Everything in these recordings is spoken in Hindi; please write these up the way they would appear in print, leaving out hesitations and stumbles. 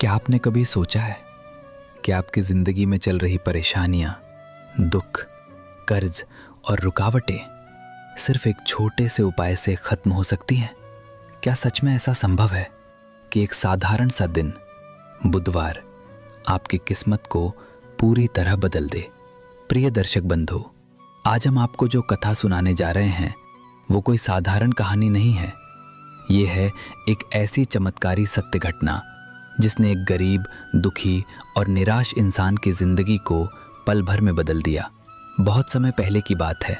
क्या आपने कभी सोचा है कि आपकी ज़िंदगी में चल रही परेशानियां, दुख, कर्ज और रुकावटें सिर्फ एक छोटे से उपाय से ख़त्म हो सकती हैं? क्या सच में ऐसा संभव है कि एक साधारण सा दिन, बुधवार, आपकी किस्मत को पूरी तरह बदल दे? प्रिय दर्शक बंधु, आज हम आपको जो कथा सुनाने जा रहे हैं वो कोई साधारण कहानी नहीं है। ये है एक ऐसी चमत्कारी सत्य घटना जिसने एक गरीब, दुखी और निराश इंसान की जिंदगी को पल भर में बदल दिया। बहुत समय पहले की बात है।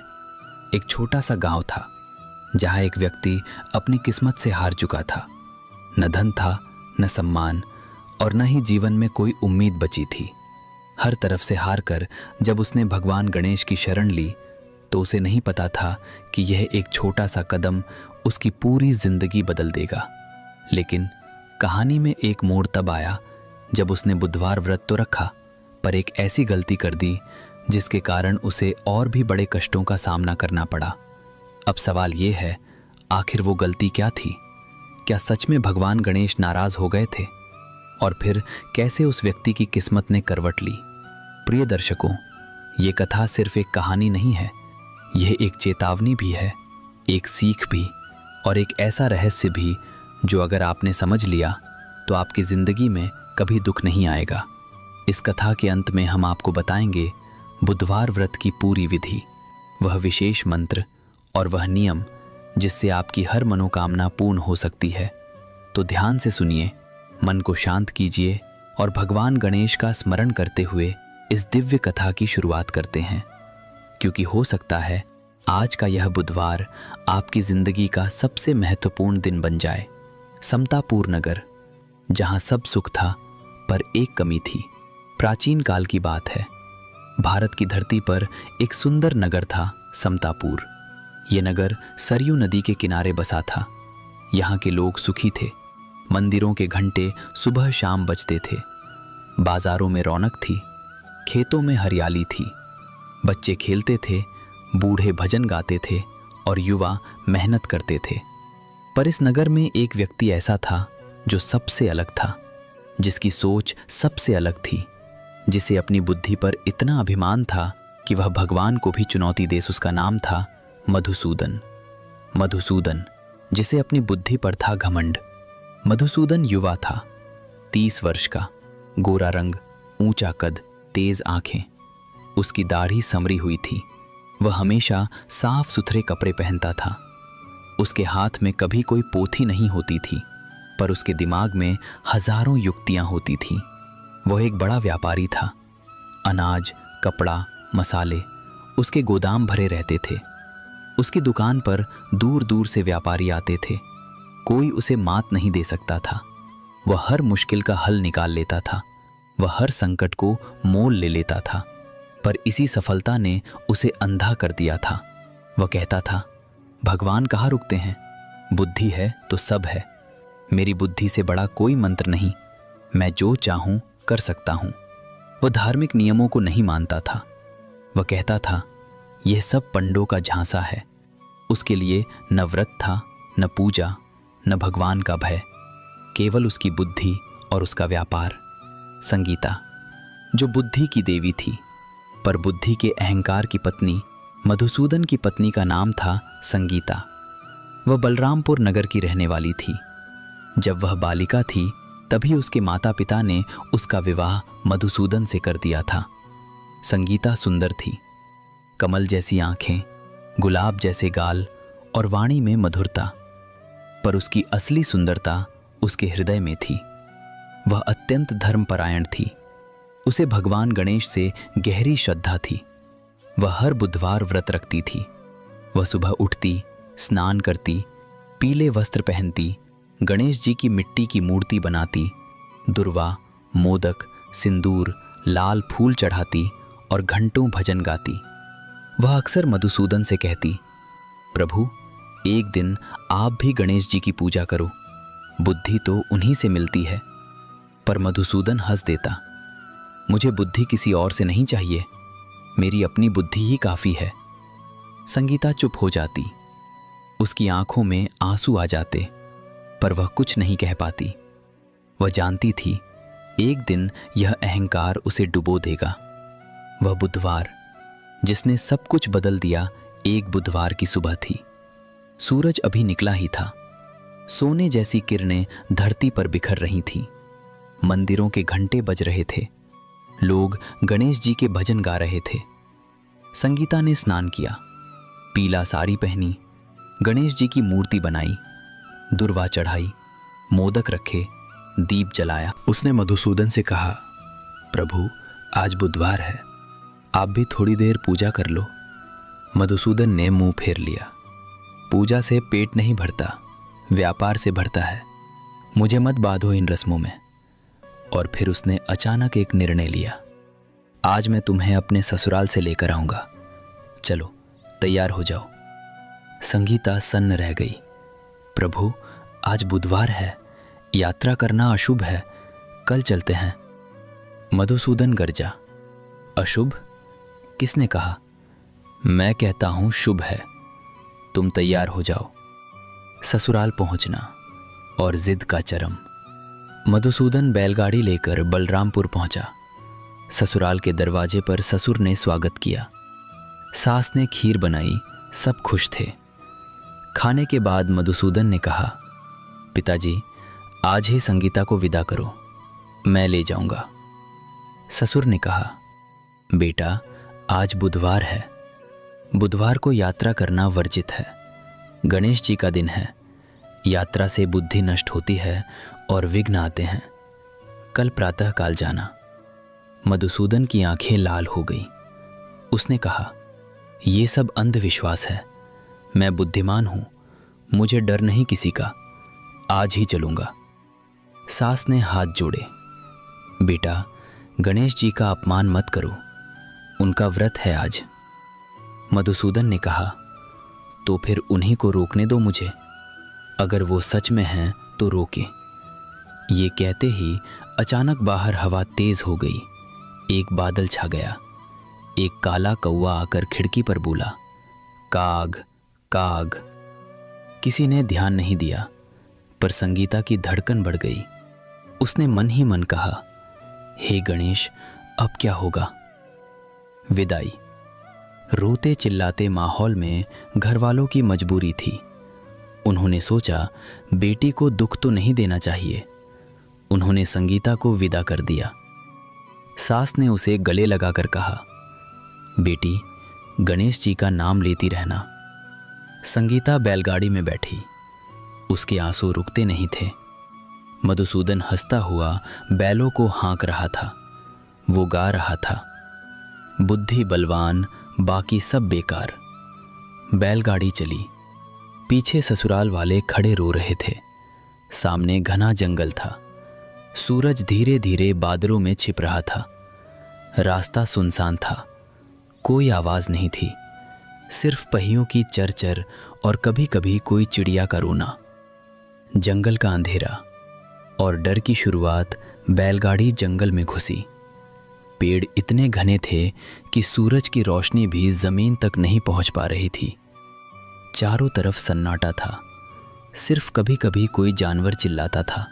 एक छोटा सा गांव था जहां एक व्यक्ति अपनी किस्मत से हार चुका था। न धन था, न सम्मान और न ही जीवन में कोई उम्मीद बची थी। हर तरफ से हार कर जब उसने भगवान गणेश की शरण ली तो उसे नहीं पता था कि यह एक छोटा सा कदम उसकी पूरी जिंदगी बदल देगा। लेकिन कहानी में एक मोड़ तब आया जब उसने बुधवार व्रत तो रखा, पर एक ऐसी गलती कर दी जिसके कारण उसे और भी बड़े कष्टों का सामना करना पड़ा। अब सवाल ये है, आखिर वो गलती क्या थी? क्या सच में भगवान गणेश नाराज हो गए थे? और फिर कैसे उस व्यक्ति की किस्मत ने करवट ली? प्रिय दर्शकों, ये कथा सिर्फ एक कहानी नहीं है, यह एक चेतावनी भी है, एक सीख भी और एक ऐसा रहस्य भी जो अगर आपने समझ लिया तो आपकी ज़िंदगी में कभी दुख नहीं आएगा। इस कथा के अंत में हम आपको बताएंगे बुधवार व्रत की पूरी विधि, वह विशेष मंत्र और वह नियम जिससे आपकी हर मनोकामना पूर्ण हो सकती है। तो ध्यान से सुनिए, मन को शांत कीजिए और भगवान गणेश का स्मरण करते हुए इस दिव्य कथा की शुरुआत करते हैं, क्योंकि हो सकता है आज का यह बुधवार आपकी ज़िंदगी का सबसे महत्वपूर्ण दिन बन जाए। समतापुर नगर, जहां सब सुख था पर एक कमी थी। प्राचीन काल की बात है। भारत की धरती पर एक सुंदर नगर था, समतापुर। ये नगर सरयू नदी के किनारे बसा था। यहाँ के लोग सुखी थे। मंदिरों के घंटे सुबह शाम बजते थे। बाजारों में रौनक थी, खेतों में हरियाली थी। बच्चे खेलते थे, बूढ़े भजन गाते थे और युवा मेहनत करते थे। पर इस नगर में एक व्यक्ति ऐसा था जो सबसे अलग था, जिसकी सोच सबसे अलग थी, जिसे अपनी बुद्धि पर इतना अभिमान था कि वह भगवान को भी चुनौती दे। उसका नाम था मधुसूदन। मधुसूदन, जिसे अपनी बुद्धि पर था घमंड। मधुसूदन युवा था, 30 वर्ष का, गोरा रंग, ऊंचा कद, तेज आंखें। उसकी दाढ़ी समरी हुई थी। वह हमेशा साफ सुथरे कपड़े पहनता था। उसके हाथ में कभी कोई पोथी नहीं होती थी, पर उसके दिमाग में हजारों युक्तियां होती थीं। वह एक बड़ा व्यापारी था। अनाज, कपड़ा, मसाले उसके गोदाम भरे रहते थे। उसकी दुकान पर दूर दूर से व्यापारी आते थे। कोई उसे मात नहीं दे सकता था। वह हर मुश्किल का हल निकाल लेता था। वह हर संकट को मोल ले लेता था। पर इसी सफलता ने उसे अंधा कर दिया था। वह कहता था, भगवान कहाँ रुकते हैं? बुद्धि है तो सब है। मेरी बुद्धि से बड़ा कोई मंत्र नहीं। मैं जो चाहूं कर सकता हूं। वह धार्मिक नियमों को नहीं मानता था। वह कहता था, यह सब पंडों का झांसा है। उसके लिए न व्रत था, न पूजा, न भगवान का भय, केवल उसकी बुद्धि और उसका व्यापार। संगीता, जो बुद्धि की देवी थी, पर बुद्धि के अहंकार की पत्नी, मधुसूदन की पत्नी का नाम था संगीता। वह बलरामपुर नगर की रहने वाली थी। जब वह बालिका थी तभी उसके माता पिता ने उसका विवाह मधुसूदन से कर दिया था। संगीता सुंदर थी, कमल जैसी आंखें, गुलाब जैसे गाल और वाणी में मधुरता। पर उसकी असली सुंदरता उसके हृदय में थी। वह अत्यंत धर्मपरायण थी। उसे भगवान गणेश से गहरी श्रद्धा थी। वह हर बुधवार व्रत रखती थी। वह सुबह उठती, स्नान करती, पीले वस्त्र पहनती, गणेश जी की मिट्टी की मूर्ति बनाती, दुर्वा, मोदक, सिंदूर, लाल फूल चढ़ाती और घंटों भजन गाती। वह अक्सर मधुसूदन से कहती, प्रभु, एक दिन आप भी गणेश जी की पूजा करो। बुद्धि तो उन्हीं से मिलती है। पर मधुसूदन हंस देता, मुझे बुद्धि किसी और से नहीं चाहिए, मेरी अपनी बुद्धि ही काफ़ी है। संगीता चुप हो जाती। उसकी आंखों में आंसू आ जाते, पर वह कुछ नहीं कह पाती। वह जानती थी एक दिन यह अहंकार उसे डुबो देगा। वह बुधवार, जिसने सब कुछ बदल दिया, एक बुधवार की सुबह थी। सूरज अभी निकला ही था। सोने जैसी किरणें धरती पर बिखर रही थीं। मंदिरों के घंटे बज रहे थे। लोग गणेश जी के भजन गा रहे थे। संगीता ने स्नान किया, पीला साड़ी पहनी, गणेश जी की मूर्ति बनाई, दुर्वा चढ़ाई, मोदक रखे, दीप जलाया। उसने मधुसूदन से कहा, प्रभु आज बुधवार है, आप भी थोड़ी देर पूजा कर लो। मधुसूदन ने मुंह फेर लिया। पूजा से पेट नहीं भरता, व्यापार से भरता है। मुझे मत बांधो इन रस्मों में। और फिर उसने अचानक एक निर्णय लिया। आज मैं तुम्हें अपने ससुराल से लेकर आऊंगा, चलो तैयार हो जाओ। संगीता सन्न रह गई। प्रभु आज बुधवार है, यात्रा करना अशुभ है, कल चलते हैं। मधुसूदन गर्जा, अशुभ? किसने कहा? मैं कहता हूं शुभ है। तुम तैयार हो जाओ। ससुराल पहुंचना और जिद का चरम। मधुसूदन बैलगाड़ी लेकर बलरामपुर पहुंचा। ससुराल के दरवाजे पर ससुर ने स्वागत किया। सास ने खीर बनाई, सब खुश थे। खाने के बाद मधुसूदन ने कहा, पिताजी आज ही संगीता को विदा करो, मैं ले जाऊंगा। ससुर ने कहा, बेटा आज बुधवार है, बुधवार को यात्रा करना वर्जित है। गणेश जी का दिन है, यात्रा से बुद्धि नष्ट होती है और विघ्न आते हैं। कल प्रातःकाल जाना। मधुसूदन की आंखें लाल हो गईं। उसने कहा, यह सब अंधविश्वास है, मैं बुद्धिमान हूं, मुझे डर नहीं किसी का, आज ही चलूंगा। सास ने हाथ जोड़े, बेटा गणेश जी का अपमान मत करो, उनका व्रत है आज। मधुसूदन ने कहा, तो फिर उन्हीं को रोकने दो मुझे, अगर वो सच में हैं तो रोके। ये कहते ही अचानक बाहर हवा तेज हो गई। एक बादल छा गया। एक काला कौवा आकर खिड़की पर बोला, काग काग। किसी ने ध्यान नहीं दिया, पर संगीता की धड़कन बढ़ गई। उसने मन ही मन कहा, हे गणेश अब क्या होगा। विदाई। रोते चिल्लाते माहौल में घरवालों की मजबूरी थी। उन्होंने सोचा बेटी को दुख तो नहीं देना चाहिए। उन्होंने संगीता को विदा कर दिया। सास ने उसे गले लगाकर कहा, बेटी गणेश जी का नाम लेती रहना। संगीता बैलगाड़ी में बैठी। उसके आंसू रुकते नहीं थे। मधुसूदन हंसता हुआ बैलों को हाँक रहा था। वो गा रहा था, बुद्धि बलवान बाकी सब बेकार। बैलगाड़ी चली। पीछे ससुराल वाले खड़े रो रहे थे। सामने घना जंगल था। सूरज धीरे धीरे बादलों में छिप रहा था। रास्ता सुनसान था। कोई आवाज नहीं थी, सिर्फ पहियों की चरचर और कभी कभी कोई चिड़िया का रोना। जंगल का अंधेरा और डर की शुरुआत। बैलगाड़ी जंगल में घुसी। पेड़ इतने घने थे कि सूरज की रोशनी भी जमीन तक नहीं पहुंच पा रही थी। चारों तरफ सन्नाटा था। सिर्फ कभी कभी कोई जानवर चिल्लाता था।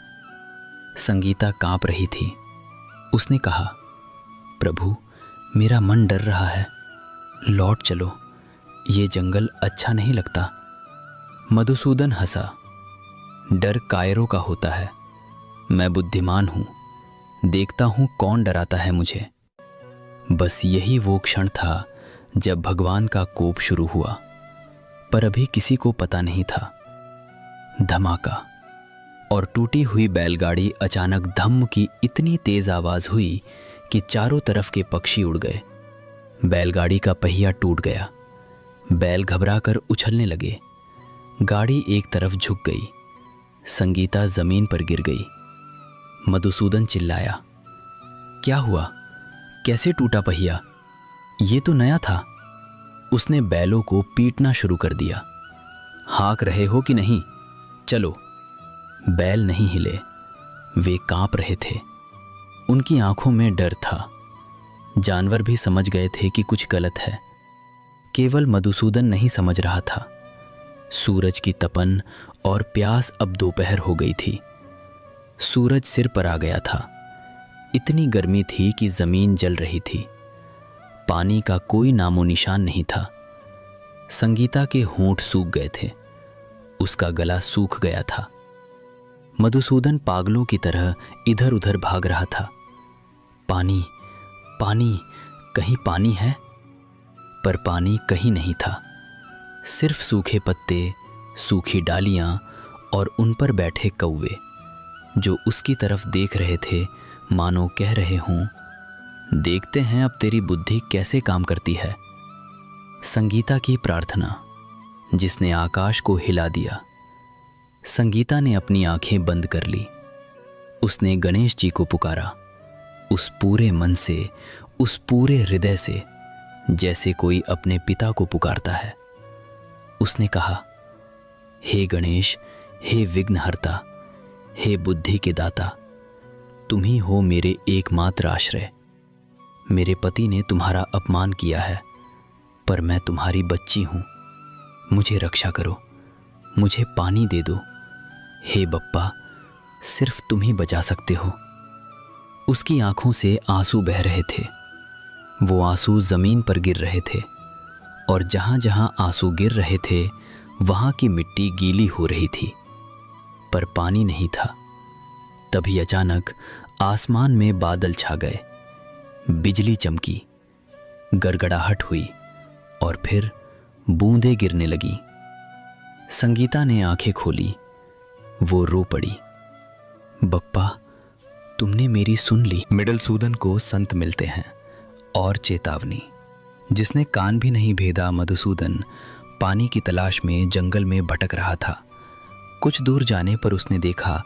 संगीता कांप रही थी। उसने कहा, प्रभु मेरा मन डर रहा है, लौट चलो, ये जंगल अच्छा नहीं लगता। मधुसूदन हंसा, डर कायरों का होता है, मैं बुद्धिमान हूं, देखता हूं कौन डराता है मुझे। बस यही वो क्षण था जब भगवान का कोप शुरू हुआ, पर अभी किसी को पता नहीं था। धमाका और टूटी हुई बैलगाड़ी अचानक धम्म की इतनी तेज आवाज हुई कि चारों तरफ के पक्षी उड़ गए। बैलगाड़ी का पहिया टूट गया। बैल घबराकर उछलने लगे। गाड़ी एक तरफ झुक गई। संगीता जमीन पर गिर गई। मधुसूदन चिल्लाया, क्या हुआ, कैसे टूटा पहिया, ये तो नया था। उसने बैलों को पीटना शुरू कर दिया। हाँक रहे हो कि नहीं, चलो। बैल नहीं हिले, वे कांप रहे थे। उनकी आंखों में डर था। जानवर भी समझ गए थे कि कुछ गलत है। केवल मधुसूदन नहीं समझ रहा था। सूरज की तपन और प्यास अब दोपहर हो गई थी। सूरज सिर पर आ गया था। इतनी गर्मी थी कि जमीन जल रही थी। पानी का कोई नामो निशान नहीं था। संगीता के होंठ सूख गए थे, उसका गला सूख गया था। मधुसूदन पागलों की तरह इधर उधर भाग रहा था। पानी, पानी, कहीं पानी है? पर पानी कहीं नहीं था। सिर्फ सूखे पत्ते, सूखी डालियां और उन पर बैठे कौवे जो उसकी तरफ देख रहे थे, मानो कह रहे हों, देखते हैं अब तेरी बुद्धि कैसे काम करती है। संगीता की प्रार्थना जिसने आकाश को हिला दिया। संगीता ने अपनी आंखें बंद कर ली। उसने गणेश जी को पुकारा, उस पूरे मन से, उस पूरे हृदय से, जैसे कोई अपने पिता को पुकारता है। उसने कहा, हे गणेश, हे विघ्नहर्ता, हे बुद्धि के दाता, तुम ही हो मेरे एकमात्र आश्रय। मेरे पति ने तुम्हारा अपमान किया है, पर मैं तुम्हारी बच्ची हूं। मुझे रक्षा करो, मुझे पानी दे दो। हे बप्पा, सिर्फ तुम ही बचा सकते हो। उसकी आंखों से आंसू बह रहे थे। वो आंसू जमीन पर गिर रहे थे और जहां जहां आंसू गिर रहे थे वहां की मिट्टी गीली हो रही थी, पर पानी नहीं था। तभी अचानक आसमान में बादल छा गए, बिजली चमकी, गड़गड़ाहट हुई और फिर बूंदें गिरने लगी। संगीता ने आंखें खोली, वो रो पड़ी। बप्पा, तुमने मेरी सुन ली। मधुसूदन को संत मिलते हैं और चेतावनी। जिसने कान भी नहीं भेदा, मधुसूदन पानी की तलाश में जंगल में भटक रहा था। कुछ दूर जाने पर उसने देखा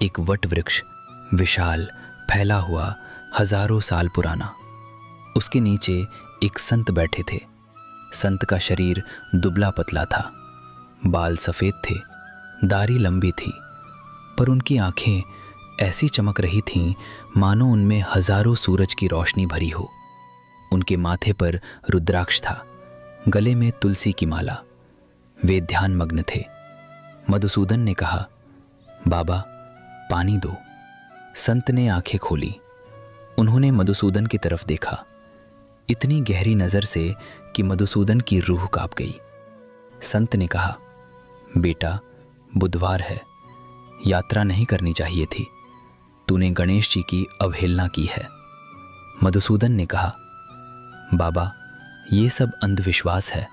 एक वट वृक्ष, विशाल, फैला हुआ, हजारों साल पुराना। उसके नीचे एक संत बैठे थे। संत का शरीर दुबला पतला था, बाल सफ़ेद थे, दाढ़ी लंबी थी, पर उनकी आंखें ऐसी चमक रही थीं मानो उनमें हजारों सूरज की रोशनी भरी हो। उनके माथे पर रुद्राक्ष था, गले में तुलसी की माला। वे ध्यान मग्न थे। मधुसूदन ने कहा, बाबा, पानी दो। संत ने आंखें खोली। उन्होंने मधुसूदन की तरफ देखा, इतनी गहरी नज़र से कि मधुसूदन की रूह कांप गई। संत ने कहा, बेटा, बुधवार है, यात्रा नहीं करनी चाहिए थी। तूने गणेश जी की अवहेलना की है। मधुसूदन ने कहा, बाबा, ये सब अंधविश्वास है,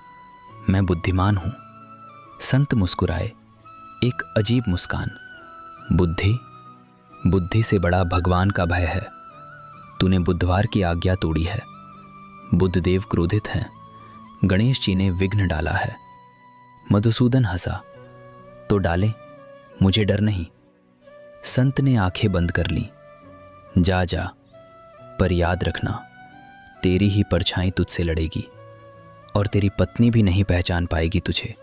मैं बुद्धिमान हूं। संत मुस्कुराए, एक अजीब मुस्कान। बुद्धि? बुद्धि से बड़ा भगवान का भय है। तूने बुधवार की आज्ञा तोड़ी है। बुद्धदेव क्रोधित हैं। गणेश जी ने विघ्न डाला है। मधुसूदन हंसा, तो डालें, मुझे डर नहीं। संत ने आंखें बंद कर लीं। जा जा, पर याद रखना, तेरी ही परछाई तुझसे लड़ेगी और तेरी पत्नी भी नहीं पहचान पाएगी तुझे।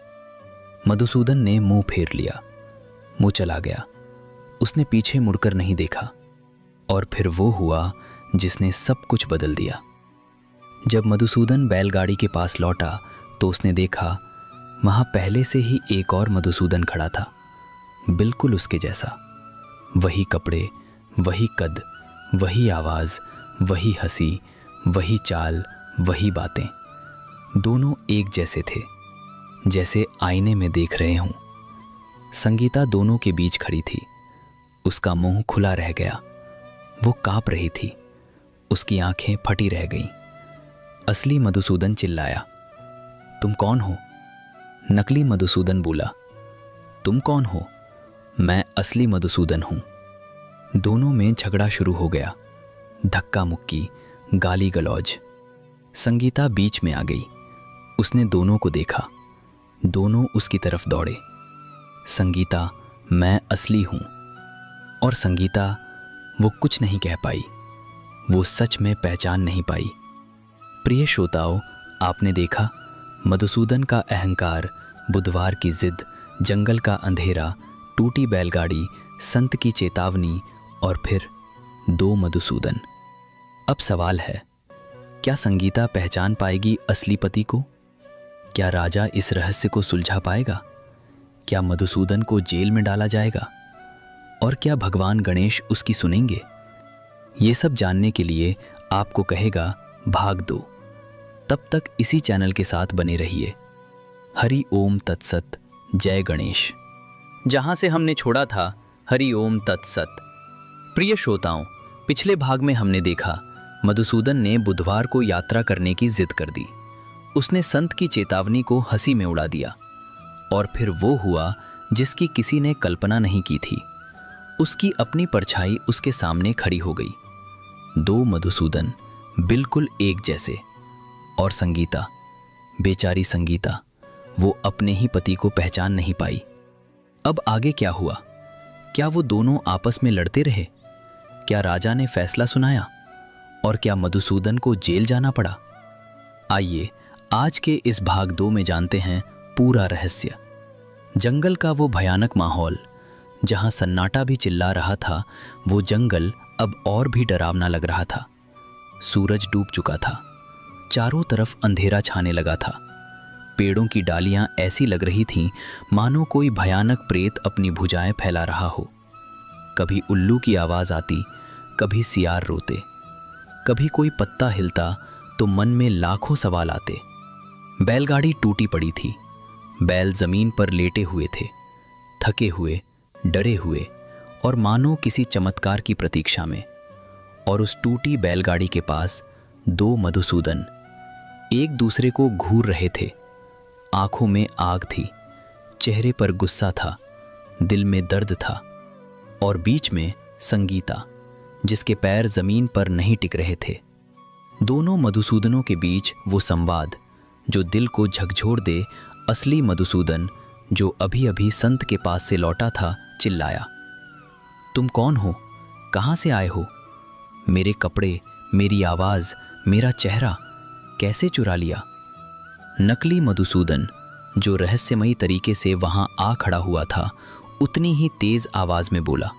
मधुसूदन ने मुंह फेर लिया, मुंह चला गया। उसने पीछे मुड़कर नहीं देखा। और फिर वो हुआ जिसने सब कुछ बदल दिया। जब मधुसूदन बैलगाड़ी के पास लौटा तो उसने देखा वहां पहले से ही एक और मधुसूदन खड़ा था, बिल्कुल उसके जैसा। वही कपड़े, वही कद, वही आवाज, वही हंसी, वही चाल, वही बातें। दोनों एक जैसे थे, जैसे आईने में देख रहे हों। संगीता दोनों के बीच खड़ी थी। उसका मुंह खुला रह गया। वो कांप रही थी। उसकी आंखें फटी रह गईं। असली मधुसूदन चिल्लाया, तुम कौन हो? नकली मधुसूदन बोला, तुम कौन हो? मैं असली मधुसूदन हूं। दोनों में झगड़ा शुरू हो गया, धक्का मुक्की, गाली गलौज। संगीता बीच में आ गई। उसने दोनों को देखा। दोनों उसकी तरफ दौड़े। संगीता, मैं असली हूं। और संगीता, वो कुछ नहीं कह पाई। वो सच में पहचान नहीं पाई। प्रिय श्रोताओं, आपने देखा मधुसूदन का अहंकार, बुधवार की जिद, जंगल का अंधेरा, टूटी बैलगाड़ी, संत की चेतावनी और फिर दो मधुसूदन। अब सवाल है, क्या संगीता पहचान पाएगी असली पति को? क्या राजा इस रहस्य को सुलझा पाएगा? क्या मधुसूदन को जेल में डाला जाएगा? और क्या भगवान गणेश उसकी सुनेंगे? ये सब जानने के लिए आपको कहेगा भाग 2। तब तक इसी चैनल के साथ बने रहिए। हरि ओम तत्सत। जय गणेश। जहां से हमने छोड़ा था, हरि ओम तत्सत। प्रिय श्रोताओं, पिछले भाग में हमने देखा मधुसूदन ने बुधवार को यात्रा करने की जिद कर दी। उसने संत की चेतावनी को हंसी में उड़ा दिया और फिर वो हुआ जिसकी किसी ने कल्पना नहीं की थी। उसकी अपनी परछाई उसके सामने खड़ी हो गई। 2 मधुसूदन बिल्कुल एक जैसे। और संगीता, बेचारी संगीता, वो अपने ही पति को पहचान नहीं पाई। अब आगे क्या हुआ? क्या वो दोनों आपस में लड़ते रहे? क्या राजा ने फैसला सुनाया? और क्या मधुसूदन को जेल जाना पड़ा? आइए आज के इस भाग 2 में जानते हैं पूरा रहस्य। जंगल का वो भयानक माहौल, जहां सन्नाटा भी चिल्ला रहा था, वो जंगल अब और भी डरावना लग रहा था। सूरज डूब चुका था, चारों तरफ अंधेरा छाने लगा था। पेड़ों की डालियां ऐसी लग रही थीं मानो कोई भयानक प्रेत अपनी भुजाएं फैला रहा हो। कभी उल्लू की आवाज आती, कभी सियार रोते, कभी कोई पत्ता हिलता तो मन में लाखों सवाल आते। बैलगाड़ी टूटी पड़ी थी। बैल जमीन पर लेटे हुए थे, थके हुए, डरे हुए और मानो किसी चमत्कार की प्रतीक्षा में। और उस टूटी बैलगाड़ी के पास 2 मधुसूदन एक दूसरे को घूर रहे थे। आंखों में आग थी, चेहरे पर गुस्सा था, दिल में दर्द था। और बीच में संगीता, जिसके पैर जमीन पर नहीं टिक रहे थे। दोनों मधुसूदनों के बीच वो संवाद जो दिल को झकझोर दे। असली मधुसूदन, जो अभी अभी संत के पास से लौटा था, चिल्लाया, तुम कौन हो? कहाँ से आए हो? मेरे कपड़े, मेरी आवाज़, मेरा चेहरा कैसे चुरा लिया? नकली मधुसूदन, जो रहस्यमयी तरीके से वहां आ खड़ा हुआ था, उतनी ही तेज आवाज में बोला,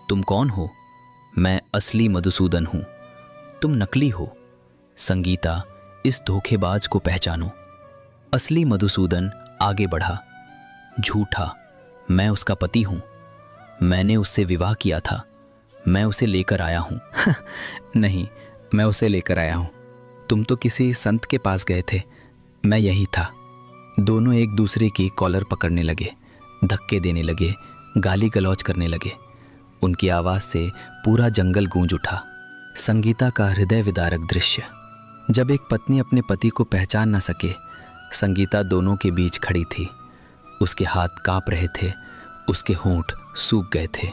तुम कौन हो? मैं असली मधुसूदन हूं, तुम नकली हो। संगीता, इस धोखेबाज को पहचानो। असली मधुसूदन आगे बढ़ा, झूठा, मैं उसका पति हूं, मैंने उससे विवाह किया था, मैं उसे लेकर आया हूं। नहीं, मैं उसे लेकर आया हूं। तुम तो किसी संत के पास गए थे, मैं यही था। दोनों एक दूसरे की कॉलर पकड़ने लगे, धक्के देने लगे, गाली गलौज करने लगे। उनकी आवाज़ से पूरा जंगल गूंज उठा। संगीता का हृदय विदारक दृश्य। जब एक पत्नी अपने पति को पहचान न सके, संगीता दोनों के बीच खड़ी थी। उसके हाथ काँप रहे थे, उसके होंठ सूख गए थे,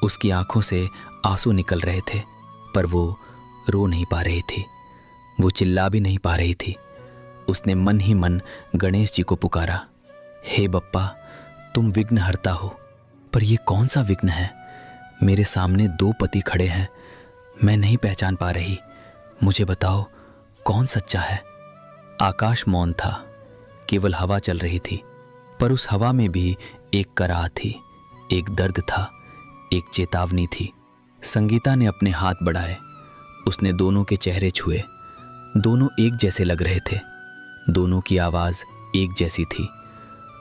उसकी आंखों से आंसू निकल रहे थे, पर वो रो नहीं पा रही थी, वो चिल्ला भी नहीं पा रही थी। उसने मन ही मन गणेश जी को पुकारा, हे बप्पा, तुम विघ्न हरता हो। पर ये कौन सा विघ्न है? मेरे सामने 2 पति खड़े हैं, मैं नहीं पहचान पा रही। मुझे बताओ, कौन सच्चा है? आकाश मौन था, केवल हवा चल रही थी, पर उस हवा में भी एक कराह थी, एक दर्द था, एक चेतावनी थी। संगीता ने अपने हाथ बढ़ाए, उसने दोनों के चेहरे छुए। दोनों एक जैसे लग रहे थे, दोनों की आवाज़ एक जैसी थी,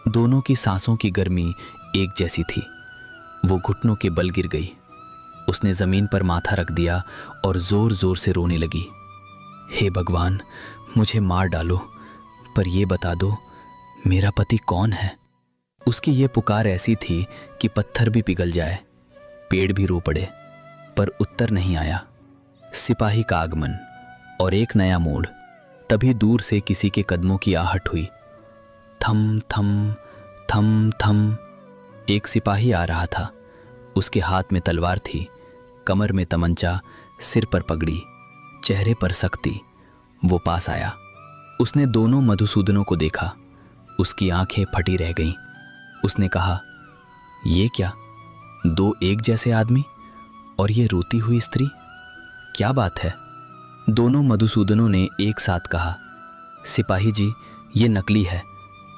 दोनों की सांसों की गर्मी एक जैसी थी। वो घुटनों के बल गिर गई। उसने ज़मीन पर माथा रख दिया और ज़ोर ज़ोर से रोने लगी। हे भगवान, मुझे मार डालो, पर ये बता दो, मेरा पति कौन है? उसकी ये पुकार ऐसी थी कि पत्थर भी पिघल जाए, पेड़ भी रो पड़े, पर उत्तर नहीं आया। सिपाही का आगमन और एक नया मोड़। तभी दूर से किसी के कदमों की आहट हुई। थम थम थम थम। एक सिपाही आ रहा था। उसके हाथ में तलवार थी, कमर में तमंचा, सिर पर पगड़ी, चेहरे पर सख्ती। वो पास आया। उसने दोनों मधुसूदनों को देखा। उसकी आंखें फटी रह गईं। उसने कहा, ये क्या, 2 एक जैसे आदमी और ये रोती हुई स्त्री? क्या बात है? दोनों मधुसूदनों ने एक साथ कहा, सिपाही जी, ये नकली है,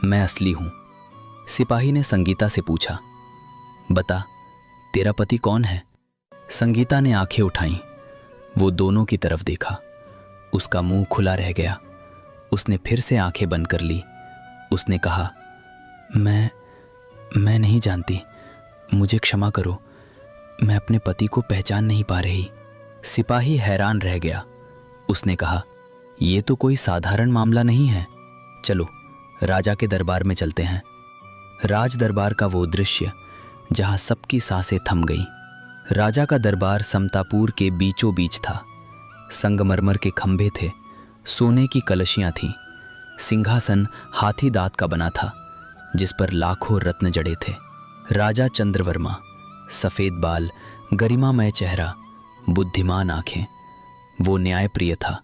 मैं असली हूं। सिपाही ने संगीता से पूछा, बता, तेरा पति कौन है? संगीता ने आंखें उठाईं। वो दोनों की तरफ देखा। उसका मुंह खुला रह गया। उसने फिर से आंखें बंद कर ली। उसने कहा, मैं नहीं जानती, मुझे क्षमा करो, मैं अपने पति को पहचान नहीं पा रही। सिपाही हैरान रह गया। उसने कहा, यह तो कोई साधारण मामला नहीं है, चलो राजा के दरबार में चलते हैं। राज दरबार का वो दृश्य जहां सबकी सांसें थम गईं। राजा का दरबार समतापुर के बीचों बीच था। संगमरमर के खंभे थे, सोने की कलशियां थीं, सिंहासन हाथी दांत का बना था जिस पर लाखों रत्न जड़े थे। राजा चंद्रवर्मा, सफेद बाल, गरिमामय चेहरा, बुद्धिमान आंखें, वो न्यायप्रिय था।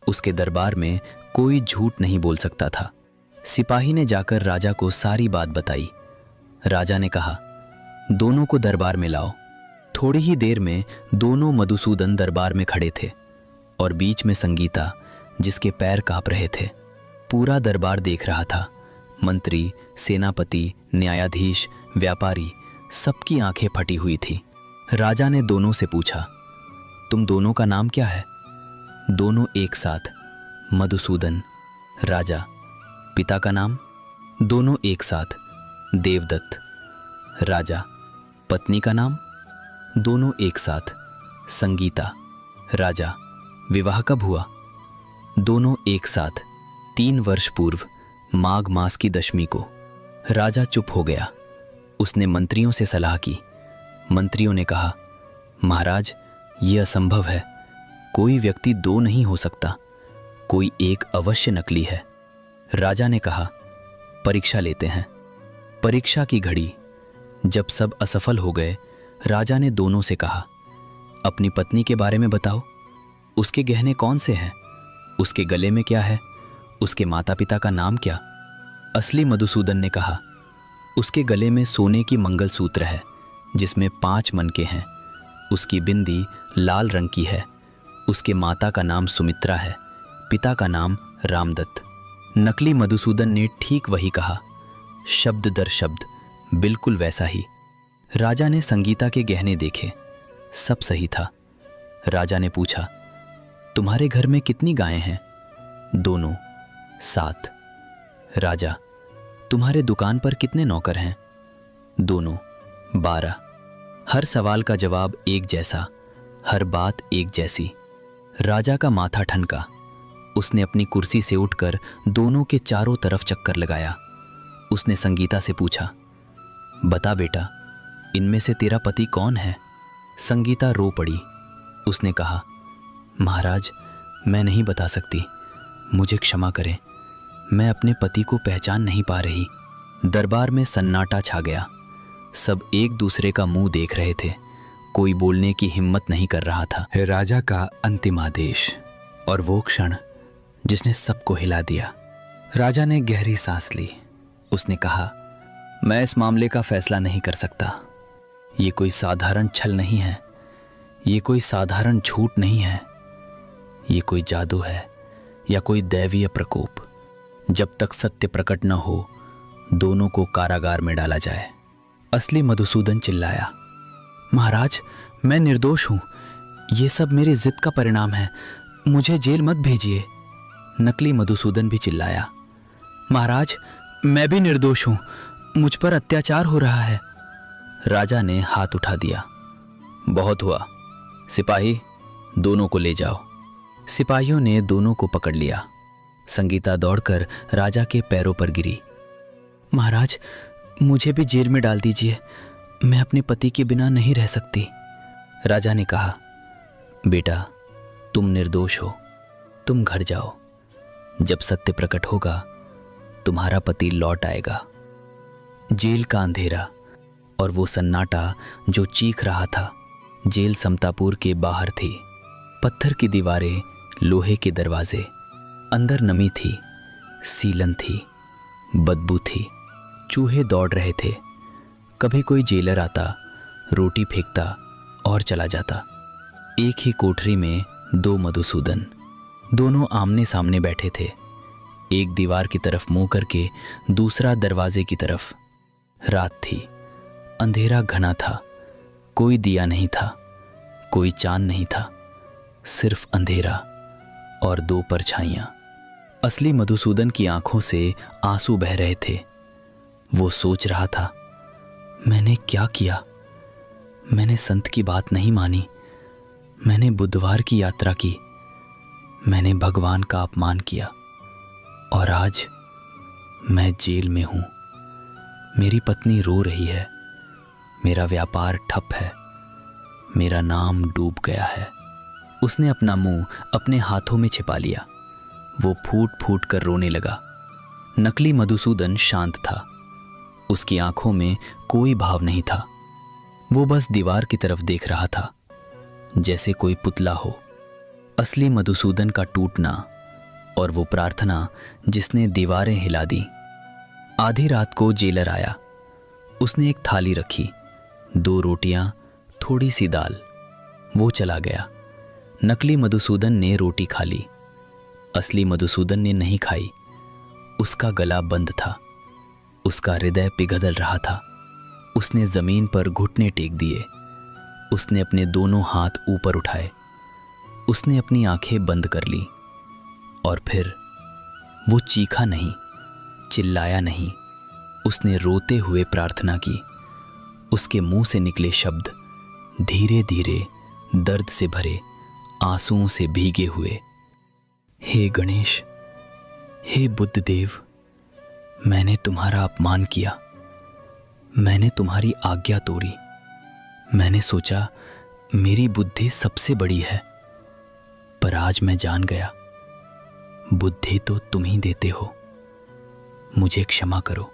उसके दरबार में कोई झूठ नहीं बोल सकता था। सिपाही ने जाकर राजा को सारी बात बताई। राजा ने कहा, दोनों को दरबार में लाओ। थोड़ी ही देर में दोनों मधुसूदन दरबार में खड़े थे और बीच में संगीता, जिसके पैर कांप रहे थे। पूरा दरबार देख रहा था। मंत्री, सेनापति, न्यायाधीश, व्यापारी, सबकी आंखें फटी हुई थी। राजा ने दोनों से पूछा, तुम दोनों का नाम क्या है? दोनों एक साथ, मधुसूदन। राजा, पिता का नाम? दोनों एक साथ, देवदत्त। राजा, पत्नी का नाम? दोनों एक साथ, संगीता। राजा, विवाह कब हुआ? दोनों एक साथ, 3 वर्ष पूर्व, माघ मास की दशमी को। राजा चुप हो गया। उसने मंत्रियों से सलाह की। मंत्रियों ने कहा, महाराज, यह असंभव है। कोई व्यक्ति 2 नहीं हो सकता, कोई एक अवश्य नकली है। राजा ने कहा, परीक्षा लेते हैं। परीक्षा की घड़ी। जब सब असफल हो गए, राजा ने दोनों से कहा, अपनी पत्नी के बारे में बताओ। उसके गहने कौन से हैं? उसके गले में क्या है? उसके माता पिता का नाम क्या? असली मधुसूदन ने कहा, उसके गले में सोने की मंगलसूत्र है जिसमें 5 मनके हैं। उसकी बिंदी लाल रंग की है। उसके माता का नाम सुमित्रा है, पिता का नाम रामदत्त। नकली मधुसूदन ने ठीक वही कहा, शब्द दर शब्द, बिल्कुल वैसा ही। राजा ने संगीता के गहने देखे, सब सही था। राजा ने पूछा, तुम्हारे घर में कितनी गायें हैं? दोनों, 7। राजा, तुम्हारे दुकान पर कितने नौकर हैं? दोनों, 12। हर सवाल का जवाब एक जैसा, हर बात एक जैसी। राजा का माथा ठनका। उसने अपनी कुर्सी से उठकर दोनों के चारों तरफ चक्कर लगाया। उसने संगीता से पूछा, बता बेटा, इनमें से तेरा पति कौन है? संगीता रो पड़ी। उसने कहा, महाराज, मैं नहीं बता सकती, मुझे क्षमा करें, मैं अपने पति को पहचान नहीं पा रही। दरबार में सन्नाटा छा गया। सब एक दूसरे का मुंह देख रहे थे। कोई बोलने की हिम्मत नहीं कर रहा था। राजा का अंतिम आदेश, और वो क्षण जिसने सबको हिला दिया। राजा ने गहरी सांस ली। उसने कहा, मैं इस मामले का फैसला नहीं कर सकता। ये कोई साधारण छल नहीं है, ये कोई साधारण झूठ नहीं है, ये कोई जादू है या कोई दैवीय प्रकोप। जब तक सत्य प्रकट न हो, दोनों को कारागार में डाला जाए। असली मधुसूदन चिल्लाया, महाराज, मैं निर्दोष हूं, ये सब मेरी जिद का परिणाम है, मुझे जेल मत भेजिए। नकली मधुसूदन भी चिल्लाया, महाराज, मैं भी निर्दोष हूं, मुझ पर अत्याचार हो रहा है। राजा ने हाथ उठा दिया, बहुत हुआ, सिपाही, दोनों को ले जाओ। सिपाहियों ने दोनों को पकड़ लिया। संगीता दौड़कर राजा के पैरों पर गिरी। महाराज, मुझे भी जेल में डाल दीजिए, मैं अपने पति के बिना नहीं रह सकती। राजा ने कहा, बेटा, तुम निर्दोष हो, तुम घर जाओ। जब सत्य प्रकट होगा, तुम्हारा पति लौट आएगा। जेल का अंधेरा और वो सन्नाटा जो चीख रहा था। जेल समतापुर के बाहर थी। पत्थर की दीवारें, लोहे के दरवाजे। अंदर नमी थी, सीलन थी, बदबू थी। चूहे दौड़ रहे थे। कभी कोई जेलर आता, रोटी फेंकता और चला जाता। एक ही कोठरी में 2 मधुसूदन, दोनों आमने सामने बैठे थे। एक दीवार की तरफ मुंह करके, दूसरा दरवाजे की तरफ। रात थी, अंधेरा घना था। कोई दिया नहीं था, कोई चांद नहीं था, सिर्फ अंधेरा और 2 परछाइयां। असली मधुसूदन की आंखों से आंसू बह रहे थे। वो सोच रहा था, मैंने क्या किया? मैंने संत की बात नहीं मानी, मैंने बुधवार की यात्रा की, मैंने भगवान का अपमान किया और आज मैं जेल में हूं। मेरी पत्नी रो रही है, मेरा व्यापार ठप है, मेरा नाम डूब गया है। उसने अपना मुंह अपने हाथों में छिपा लिया। वो फूट फूट कर रोने लगा। नकली मधुसूदन शांत था। उसकी आंखों में कोई भाव नहीं था। वो बस दीवार की तरफ देख रहा था, जैसे कोई पुतला हो। असली मधुसूदन का टूटना और वो प्रार्थना जिसने दीवारें हिला दी। आधी रात को जेलर आया। उसने एक थाली रखी, 2 रोटियां, थोड़ी सी दाल। वो चला गया। नकली मधुसूदन ने रोटी खा ली, असली मधुसूदन ने नहीं खाई। उसका गला बंद था, उसका हृदय पिघल रहा था। उसने जमीन पर घुटने टेक दिए। उसने अपने दोनों हाथ ऊपर उठाए। उसने अपनी आंखें बंद कर ली और फिर वो चीखा नहीं, चिल्लाया नहीं। उसने रोते हुए प्रार्थना की। उसके मुंह से निकले शब्द धीरे धीरे दर्द से भरे, आंसुओं से भीगे हुए। हे गणेश, हे बुद्ध देव, मैंने तुम्हारा अपमान किया, मैंने तुम्हारी आज्ञा तोड़ी। मैंने सोचा मेरी बुद्धि सबसे बड़ी है, पर आज मैं जान गया बुद्धि तो तुम ही देते हो। मुझे क्षमा करो,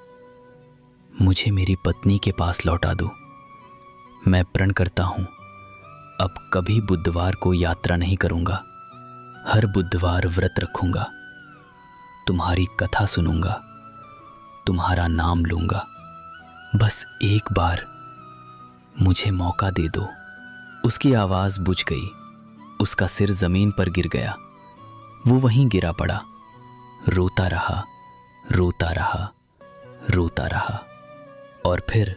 मुझे मेरी पत्नी के पास लौटा दो। मैं प्रण करता हूं, अब कभी बुधवार को यात्रा नहीं करूंगा। हर बुधवार व्रत रखूंगा, तुम्हारी कथा सुनूंगा, तुम्हारा नाम लूंगा। बस एक बार मुझे मौका दे दो। उसकी आवाज बुझ गई। उसका सिर जमीन पर गिर गया। वो वहीं गिरा पड़ा, रोता रहा, रोता रहा, रोता रहा। और फिर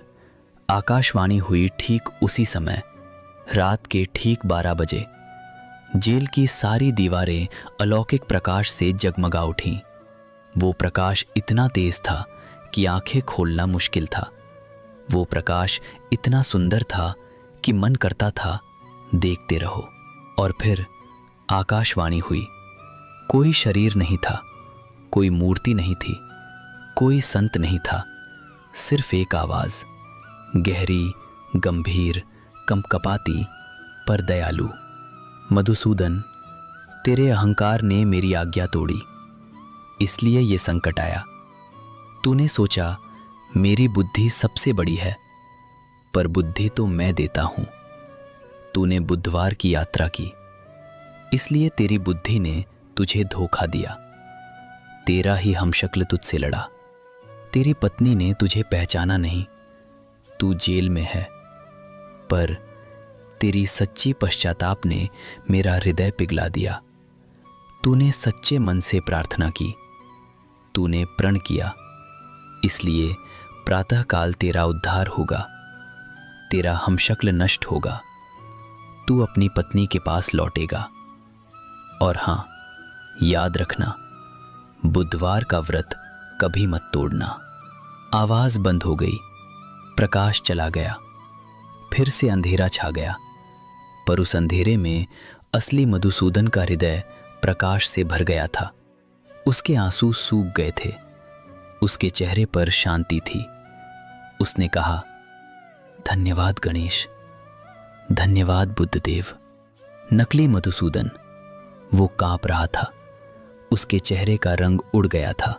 आकाशवाणी हुई ठीक उसी समय, रात के ठीक 12 बजे। जेल की सारी दीवारें अलौकिक प्रकाश से जगमगा उठीं। वो प्रकाश इतना तेज था कि आंखें खोलना मुश्किल था। वो प्रकाश इतना सुंदर था कि मन करता था देखते रहो। और फिर आकाशवाणी हुई। कोई शरीर नहीं था, कोई मूर्ति नहीं थी, कोई संत नहीं था, सिर्फ एक आवाज, गहरी, गंभीर, कंपकपाती पर दयालु। मधुसूदन, तेरे अहंकार ने मेरी आज्ञा तोड़ी, इसलिए ये संकट आया। तूने सोचा मेरी बुद्धि सबसे बड़ी है, पर बुद्धि तो मैं देता हूं। तूने बुधवार की यात्रा की, इसलिए तेरी बुद्धि ने तुझे धोखा दिया। तेरा ही हमशक्ल तुझसे लड़ा। तेरी पत्नी ने तुझे पहचाना नहीं। तू जेल में है, पर तेरी सच्ची पश्चाताप ने मेरा हृदय पिघला दिया। तूने सच्चे मन से प्रार्थना की, तूने प्रण किया, इसलिए प्रातःकाल तेरा उद्धार होगा, तेरा हमशक्ल नष्ट होगा, तू अपनी पत्नी के पास लौटेगा। और हां, याद रखना, बुधवार का व्रत कभी मत तोड़ना। आवाज बंद हो गई, प्रकाश चला गया, फिर से अंधेरा छा गया। पर उस अंधेरे में असली मधुसूदन का हृदय प्रकाश से भर गया था। उसके आंसू सूख गए थे, उसके चेहरे पर शांति थी। उसने कहा, धन्यवाद गणेश, धन्यवाद बुद्ध देव। नकली मधुसूदन, वो कांप रहा था। उसके चेहरे का रंग उड़ गया था।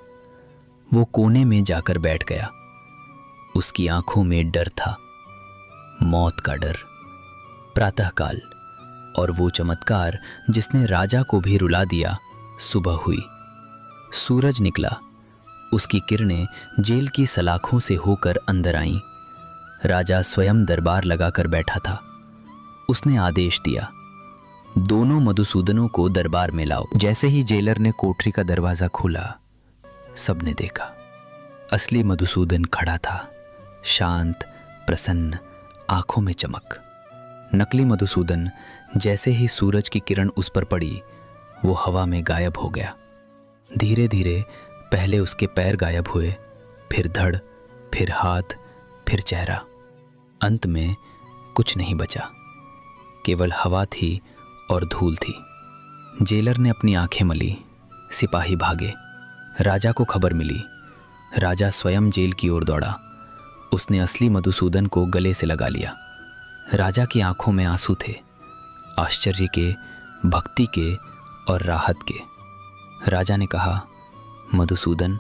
वो कोने में जाकर बैठ गया। उसकी आंखों में डर था, मौत का डर। प्रातःकाल, और वो चमत्कार जिसने राजा को भी रुला दिया, सुबह हुई। सूरज निकला। उसकी किरणें जेल की सलाखों से होकर अंदर आईं। राजा स्वयं दरबार लगाकर बैठा था। उसने आदेश दिया, दोनों मधुसूदनों को दरबार में लाओ। जैसे ही जेलर ने कोठरी का दरवाजा खोला, सबने देखा असली मधुसूदन खड़ा था, शांत, प्रसन्न, आंखों में चमक। नकली मधुसूदन, जैसे ही सूरज की किरण उस पर पड़ी, वो हवा में गायब हो गया। धीरे धीरे पहले उसके पैर गायब हुए, फिर धड़, फिर हाथ, फिर चेहरा। अंत में कुछ नहीं बचा, केवल हवा थी और धूल थी। जेलर ने अपनी आंखें मली। सिपाही भागे। राजा को खबर मिली। राजा स्वयं जेल की ओर दौड़ा। उसने असली मधुसूदन को गले से लगा लिया। राजा की आंखों में आंसू थे, आश्चर्य के, भक्ति के और राहत के। राजा ने कहा, मधुसूदन,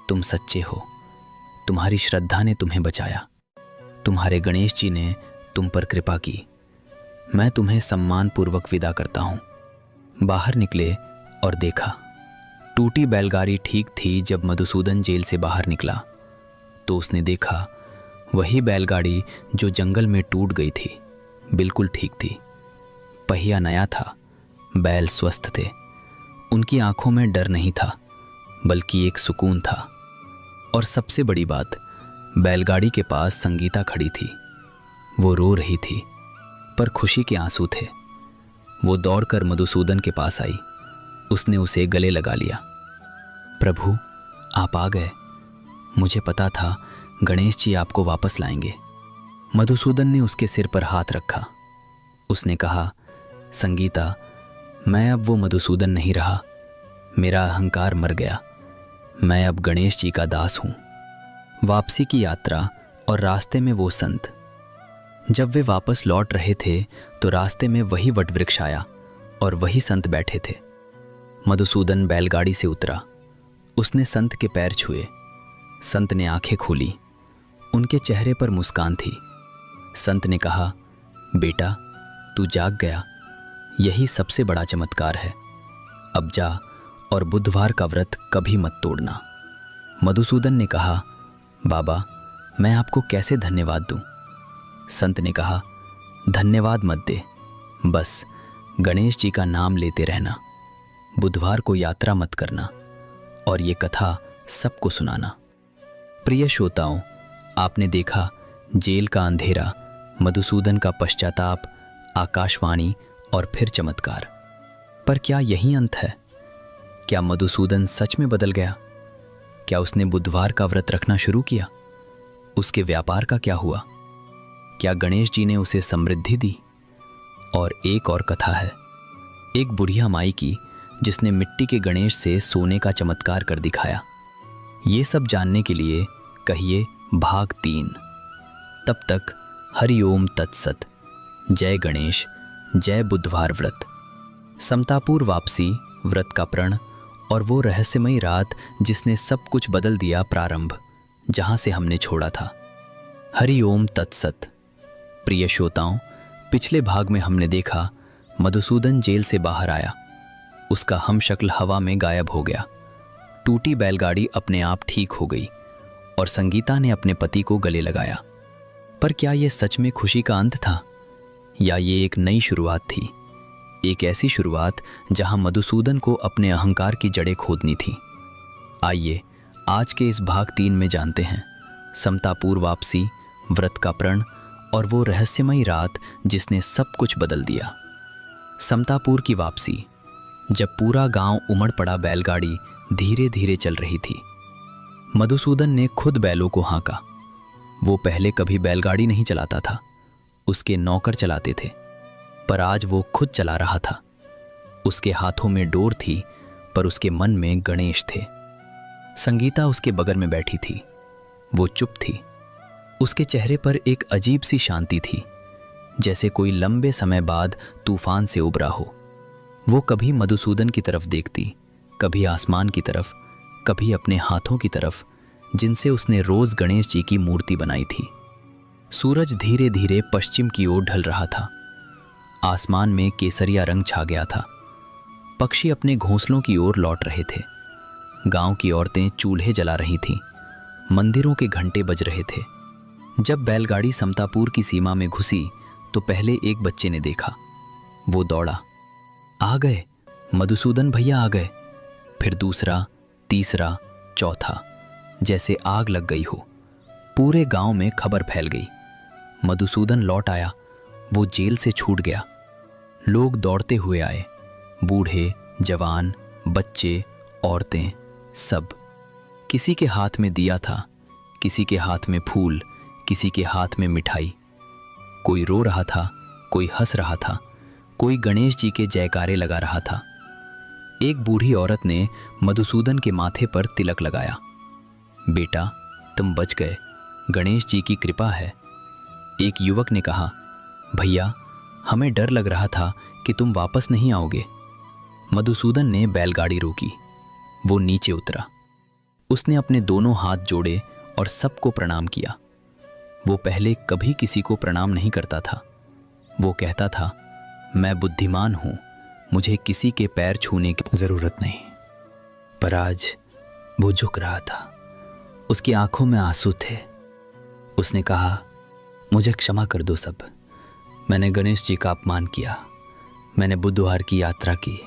तुम सच्चे हो। तुम्हारी श्रद्धा ने तुम्हें बचाया। तुम्हारे गणेश जी ने तुम पर कृपा की। मैं तुम्हें सम्मानपूर्वक विदा करता हूं। बाहर निकले और देखा, टूटी बैलगाड़ी ठीक थी। जब मधुसूदन जेल से बाहर निकला तो उसने देखा वही बैलगाड़ी जो जंगल में टूट गई थी बिल्कुल ठीक थी। पहिया नया था, बैल स्वस्थ थे। उनकी आंखों में डर नहीं था, बल्कि एक सुकून था। और सबसे बड़ी बात, बैलगाड़ी के पास संगीता खड़ी थी। वो रो रही थी, पर खुशी के आंसू थे। वो दौड़कर मधुसूदन के पास आई। उसने उसे गले लगा लिया। प्रभु, आप आ गए। मुझे पता था गणेश जी आपको वापस लाएंगे। मधुसूदन ने उसके सिर पर हाथ रखा। उसने कहा, संगीता, मैं अब वो मधुसूदन नहीं रहा। मेरा अहंकार मर गया। मैं अब गणेश जी का दास हूं। वापसी की यात्रा और रास्ते में वो संत। जब वे वापस लौट रहे थे तो रास्ते में वही वटवृक्ष आया और वही संत बैठे थे। मधुसूदन बैलगाड़ी से उतरा। उसने संत के पैर छुए। संत ने आंखें खोली। उनके चेहरे पर मुस्कान थी। संत ने कहा, बेटा, तू जाग गया। यही सबसे बड़ा चमत्कार है। अब जा और बुधवार का व्रत कभी मत तोड़ना। मधुसूदन ने कहा, बाबा, मैं आपको कैसे धन्यवाद दूं? संत ने कहा, धन्यवाद मत दे, बस गणेश जी का नाम लेते रहना। बुधवार को यात्रा मत करना और ये कथा सबको सुनाना। प्रिय श्रोताओं, आपने देखा जेल का अंधेरा, मधुसूदन का पश्चाताप, आकाशवाणी और फिर चमत्कार। पर क्या यही अंत है? क्या मधुसूदन सच में बदल गया? क्या उसने बुधवार का व्रत रखना शुरू किया? उसके व्यापार का क्या हुआ? क्या गणेश जी ने उसे समृद्धि दी? और एक और कथा है, एक बुढ़िया माई की, जिसने मिट्टी के गणेश से सोने का चमत्कार कर दिखाया। ये सब जानने के लिए कहिए भाग 3। तब तक हरि ओम तत्सत। जय गणेश, जय बुधवार व्रत। समतापुर वापसी, व्रत का प्रण और वो रहस्यमयी रात जिसने सब कुछ बदल दिया। प्रारंभ जहां से हमने छोड़ा था। हरि ओम तत्सत। प्रिय श्रोताओं, पिछले भाग में हमने देखा मधुसूदन जेल से बाहर आया। उसका हमशक्ल हवा में गायब हो गया। टूटी बैलगाड़ी अपने आप ठीक हो गई और संगीता ने अपने पति को गले लगाया। पर क्या यह सच में खुशी का अंत था, या ये एक नई शुरुआत थी? एक ऐसी शुरुआत जहां मधुसूदन को अपने अहंकार की जड़ें खोदनी थी। आइए आज के इस भाग 3 में जानते हैं समतापुर वापसी, व्रत का प्रण और वो रहस्यमयी रात जिसने सब कुछ बदल दिया। समतापुर की वापसी। जब पूरा गांव उमड़ पड़ा, बैलगाड़ी धीरे धीरे चल रही थी। मधुसूदन ने खुद बैलों को हाँका। वो पहले कभी बैलगाड़ी नहीं चलाता था, उसके नौकर चलाते थे, पर आज वो खुद चला रहा था। उसके हाथों में डोर थी, पर उसके मन में गणेश थे। संगीता उसके बगल में बैठी थी। वो चुप थी। उसके चेहरे पर एक अजीब सी शांति थी, जैसे कोई लंबे समय बाद तूफान से उबरा हो। वो कभी मधुसूदन की तरफ देखती, कभी आसमान की तरफ, कभी अपने हाथों की तरफ, जिनसे उसने रोज गणेश जी की मूर्ति बनाई थी। सूरज धीरे धीरे पश्चिम की ओर ढल रहा था। आसमान में केसरिया रंग छा गया था। पक्षी अपने घोंसलों की ओर लौट रहे थे। गांव की औरतें चूल्हे जला रही थीं। मंदिरों के घंटे बज रहे थे। जब बैलगाड़ी समतापुर की सीमा में घुसी तो पहले एक बच्चे ने देखा। वो दौड़ा, आ गए, मधुसूदन भैया आ गए। फिर दूसरा, तीसरा, चौथा, जैसे आग लग गई हो। पूरे गांव में खबर फैल गई, मधुसूदन लौट आया, वो जेल से छूट गया। लोग दौड़ते हुए आए, बूढ़े, जवान, बच्चे, औरतें, सब। किसी के हाथ में दिया था, किसी के हाथ में फूल, किसी के हाथ में मिठाई। कोई रो रहा था, कोई हंस रहा था, कोई गणेश जी के जयकारे लगा रहा था। एक बूढ़ी औरत ने मधुसूदन के माथे पर तिलक लगाया। बेटा, तुम बच गए, गणेश जी की कृपा है। एक युवक ने कहा, भैया, हमें डर लग रहा था कि तुम वापस नहीं आओगे। मधुसूदन ने बैलगाड़ी रोकी। वो नीचे उतरा। उसने अपने दोनों हाथ जोड़े और सबको प्रणाम किया। वो पहले कभी किसी को प्रणाम नहीं करता था। वो कहता था, मैं बुद्धिमान हूं, मुझे किसी के पैर छूने की जरूरत नहीं। पर आज वो झुक रहा था। उसकी आंखों में आंसू थे। उसने कहा, मुझे क्षमा कर दो सब। मैंने गणेश जी का अपमान किया। मैंने बुधवार की यात्रा की।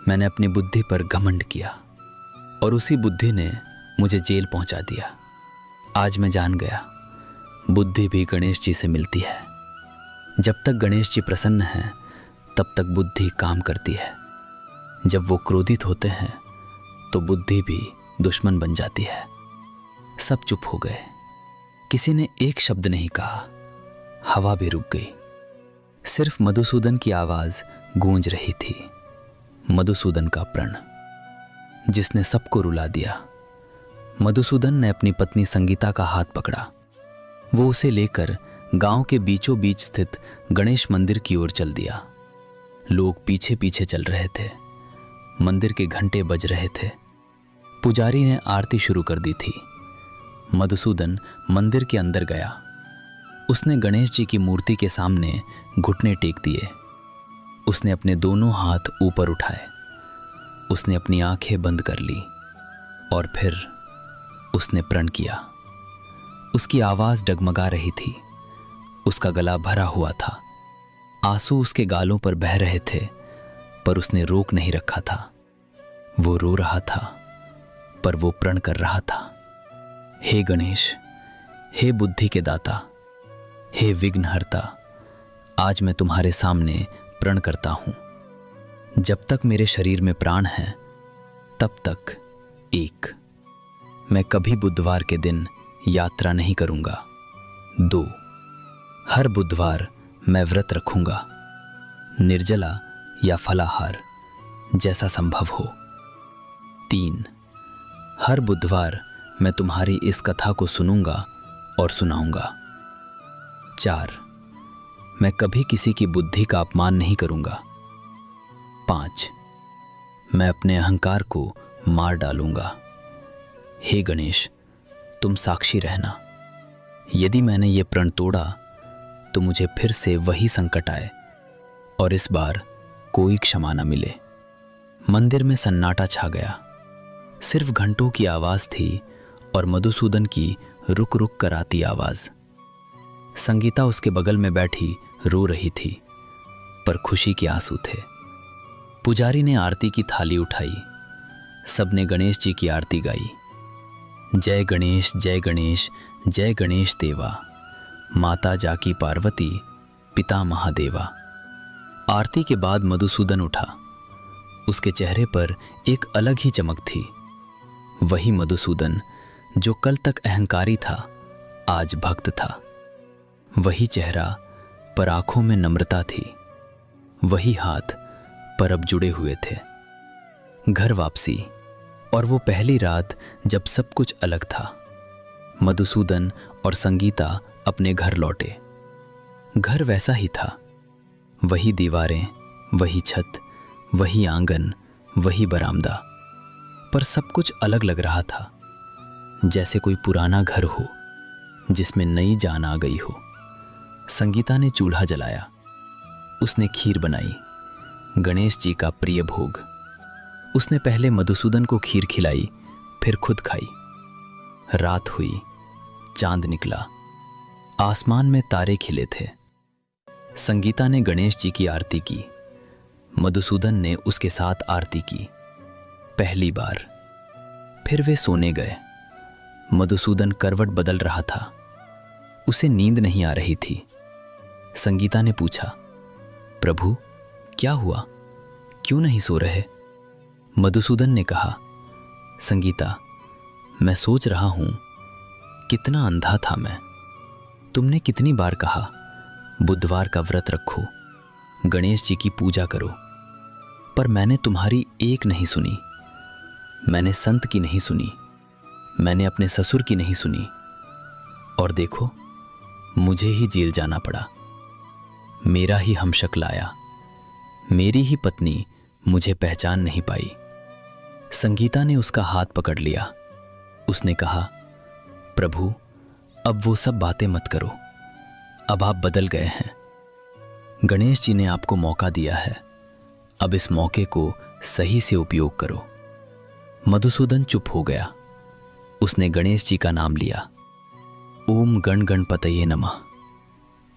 मैंने अपनी बुद्धि पर घमंड किया और उसी बुद्धि ने मुझे जेल पहुंचा दिया। आज मैं जान गया, बुद्धि भी गणेश जी से मिलती है। जब तक गणेश जी प्रसन्न हैं, तब तक बुद्धि काम करती है। जब वो क्रोधित होते हैं तो बुद्धि भी दुश्मन बन जाती है। सब चुप हो गए। किसी ने एक शब्द नहीं कहा। हवा भी रुक गई। सिर्फ मधुसूदन की आवाज गूंज रही थी। मधुसूदन का प्रण, जिसने सबको रुला दिया। मधुसूदन ने अपनी पत्नी संगीता का हाथ पकड़ा। वो उसे लेकर गांव के बीचों बीच स्थित गणेश मंदिर की ओर चल दिया। लोग पीछे पीछे चल रहे थे। मंदिर के घंटे बज रहे थे। पुजारी ने आरती शुरू कर दी थी। मधुसूदन मंदिर के अंदर गया। उसने गणेश जी की मूर्ति के सामने घुटने टेक दिए। उसने अपने दोनों हाथ ऊपर उठाए। उसने अपनी आंखें बंद कर ली और फिर उसने प्रण किया। उसकी आवाज डगमगा रही थी। उसका गला भरा हुआ था। आंसू उसके गालों पर बह रहे थे, पर उसने रोक नहीं रखा था। वो रो रहा था, पर वो प्रण कर रहा था। हे गणेश, हे बुद्धि के दाता, हे विघ्नहर्ता, आज मैं तुम्हारे सामने प्रण करता हूं। जब तक मेरे शरीर में प्राण है, तब तक एक, मैं कभी बुधवार के दिन यात्रा नहीं करूंगा। 2, हर बुधवार मैं व्रत रखूंगा, निर्जला या फलाहार, जैसा संभव हो। 3, हर बुधवार मैं तुम्हारी इस कथा को सुनूंगा और सुनाऊंगा। 4, मैं कभी किसी की बुद्धि का अपमान नहीं करूंगा। 5, मैं अपने अहंकार को मार डालूंगा। हे गणेश, तुम साक्षी रहना। यदि मैंने ये प्रण तोड़ा तो मुझे फिर से वही संकट आए और इस बार कोई क्षमा न मिले। मंदिर में सन्नाटा छा गया। सिर्फ घंटों की आवाज थी और मधुसूदन की रुक रुक कर आती आवाज। संगीता उसके बगल में बैठी रो रही थी, पर खुशी के आंसू थे। पुजारी ने आरती की थाली उठाई। सबने गणेश जी की आरती गाई। जय गणेश, जय गणेश, जय गणेश देवा, माता जाकी पार्वती, पिता महादेवा। आरती के बाद मधुसूदन उठा। उसके चेहरे पर एक अलग ही चमक थी। वही मधुसूदन जो कल तक अहंकारी था, आज भक्त था। वही चेहरा, पर आंखों में नम्रता थी। वही हाथ, पर अब जुड़े हुए थे। घर वापसी और वो पहली रात जब सब कुछ अलग था। मधुसूदन और संगीता अपने घर लौटे। घर वैसा ही था। वही दीवारें, वही छत, वही आंगन, वही बरामदा, पर सब कुछ अलग लग रहा था। जैसे कोई पुराना घर हो जिसमें नई जान आ गई हो। संगीता ने चूल्हा जलाया। उसने खीर बनाई, गणेश जी का प्रिय भोग। उसने पहले मधुसूदन को खीर खिलाई, फिर खुद खाई। रात हुई, चांद निकला, आसमान में तारे खिले थे। संगीता ने गणेश जी की आरती की। मधुसूदन ने उसके साथ आरती की, पहली बार। फिर वे सोने गए। मधुसूदन करवट बदल रहा था। उसे नींद नहीं आ रही थी। संगीता ने पूछा, प्रभु क्या हुआ, क्यों नहीं सो रहे? मधुसूदन ने कहा, संगीता, मैं सोच रहा हूं कितना अंधा था मैं। तुमने कितनी बार कहा बुधवार का व्रत रखो, गणेश जी की पूजा करो। पर मैंने तुम्हारी एक नहीं सुनी, मैंने संत की नहीं सुनी, मैंने अपने ससुर की नहीं सुनी, और देखो मुझे ही जेल जाना पड़ा। मेरा ही हमशक्ल आया, मेरी ही पत्नी मुझे पहचान नहीं पाई। संगीता ने उसका हाथ पकड़ लिया। उसने कहा, प्रभु अब वो सब बातें मत करो, अब आप बदल गए हैं। गणेश जी ने आपको मौका दिया है, अब इस मौके को सही से उपयोग करो। मधुसूदन चुप हो गया। उसने गणेश जी का नाम लिया, ओम गण गणपतये नमः,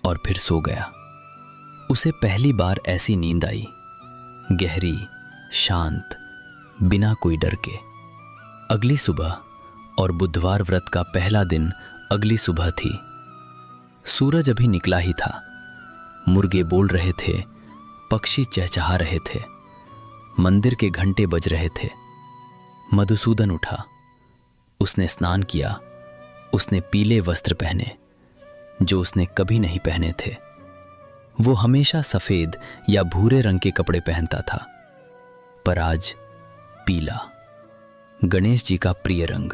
और फिर सो गया। उसे पहली बार ऐसी नींद आई, गहरी, शांत, बिना कोई डर के। अगली सुबह, और बुधवार व्रत का पहला दिन अगली सुबह थी। सूरज अभी निकला ही था। मुर्गे बोल रहे थे, पक्षी चहचहा रहे थे, मंदिर के घंटे बज रहे थे। मधुसूदन उठा, उसने स्नान किया। उसने पीले वस्त्र पहने, जो उसने कभी नहीं पहने थे। वो हमेशा सफेद या भूरे रंग के कपड़े पहनता था, पर आज पीला, गणेश जी का प्रिय रंग।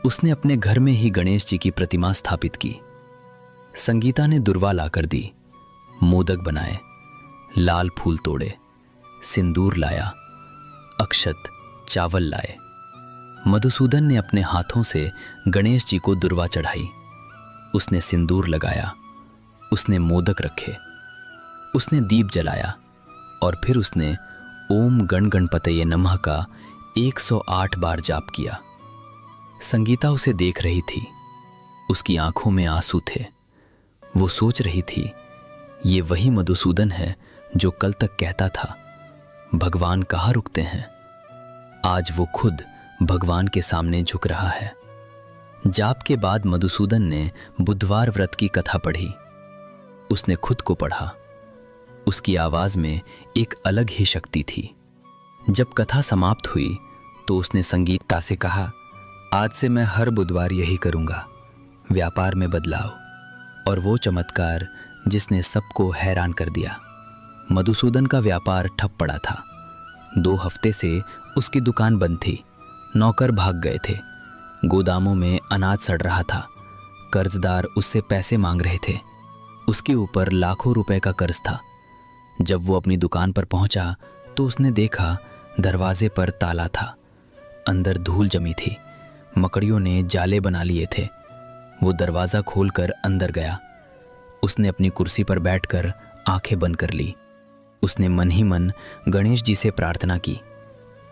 उसने अपने घर में ही गणेश जी की प्रतिमा स्थापित की। संगीता ने दुर्वा लाकर दी, मोदक बनाए, लाल फूल तोड़े, सिंदूर लाया, अक्षत, चावल लाए। मधुसूदन ने अपने हाथों से गणेश जी को दुर्वा चढ़ाई। उसने सिंदूर लगाया, उसने मोदक रखे, उसने दीप जलाया, और फिर उसने ओम गण गणपतये नमः का 108 बार जाप किया। संगीता उसे देख रही थी। उसकी आंखों में आंसू थे। वो सोच रही थी, ये वही मधुसूदन है जो कल तक कहता था, भगवान कहाँ रुकते हैं। आज वो खुद भगवान के सामने झुक रहा है। जाप के बाद मधुसूदन ने बुधवार व्रत की कथा पढ़ी। उसने खुद को पढ़ा। उसकी आवाज में एक अलग ही शक्ति थी। जब कथा समाप्त हुई तो उसने संगीता से कहा, आज से मैं हर बुधवार यही करूंगा, व्यापार में बदलाव। और वो चमत्कार जिसने सबको हैरान कर दिया। मधुसूदन का व्यापार ठप पड़ा था। 2 हफ्ते से उसकी दुकान बंद थी। नौकर भाग गए थे। गोदामों में अनाज सड़ रहा था। कर्जदार उससे पैसे मांग रहे थे। उसके ऊपर लाखों रुपए का कर्ज था। जब वो अपनी दुकान पर पहुंचा तो उसने देखा दरवाजे पर ताला था। अंदर धूल जमी थी। मकड़ियों ने जाले बना लिए थे। वो दरवाज़ा खोलकर अंदर गया। उसने अपनी कुर्सी पर बैठकर आंखें बंद कर ली। उसने मन ही मन गणेश जी से प्रार्थना की,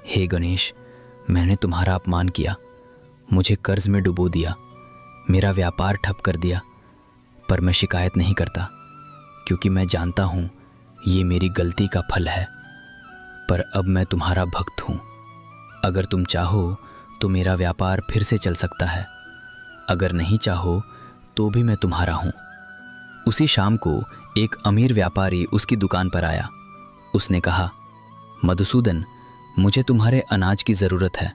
हे गणेश, मैंने तुम्हारा अपमान किया, मुझे कर्ज में डुबो दिया, मेरा व्यापार ठप कर दिया। पर मैं शिकायत नहीं करता, क्योंकि मैं जानता हूँ ये मेरी गलती का फल है। पर अब मैं तुम्हारा भक्त हूँ। अगर तुम चाहो तो मेरा व्यापार फिर से चल सकता है, अगर नहीं चाहो तो भी मैं तुम्हारा हूँ। उसी शाम को एक अमीर व्यापारी उसकी दुकान पर आया। उसने कहा, मधुसूदन, मुझे तुम्हारे अनाज की ज़रूरत है,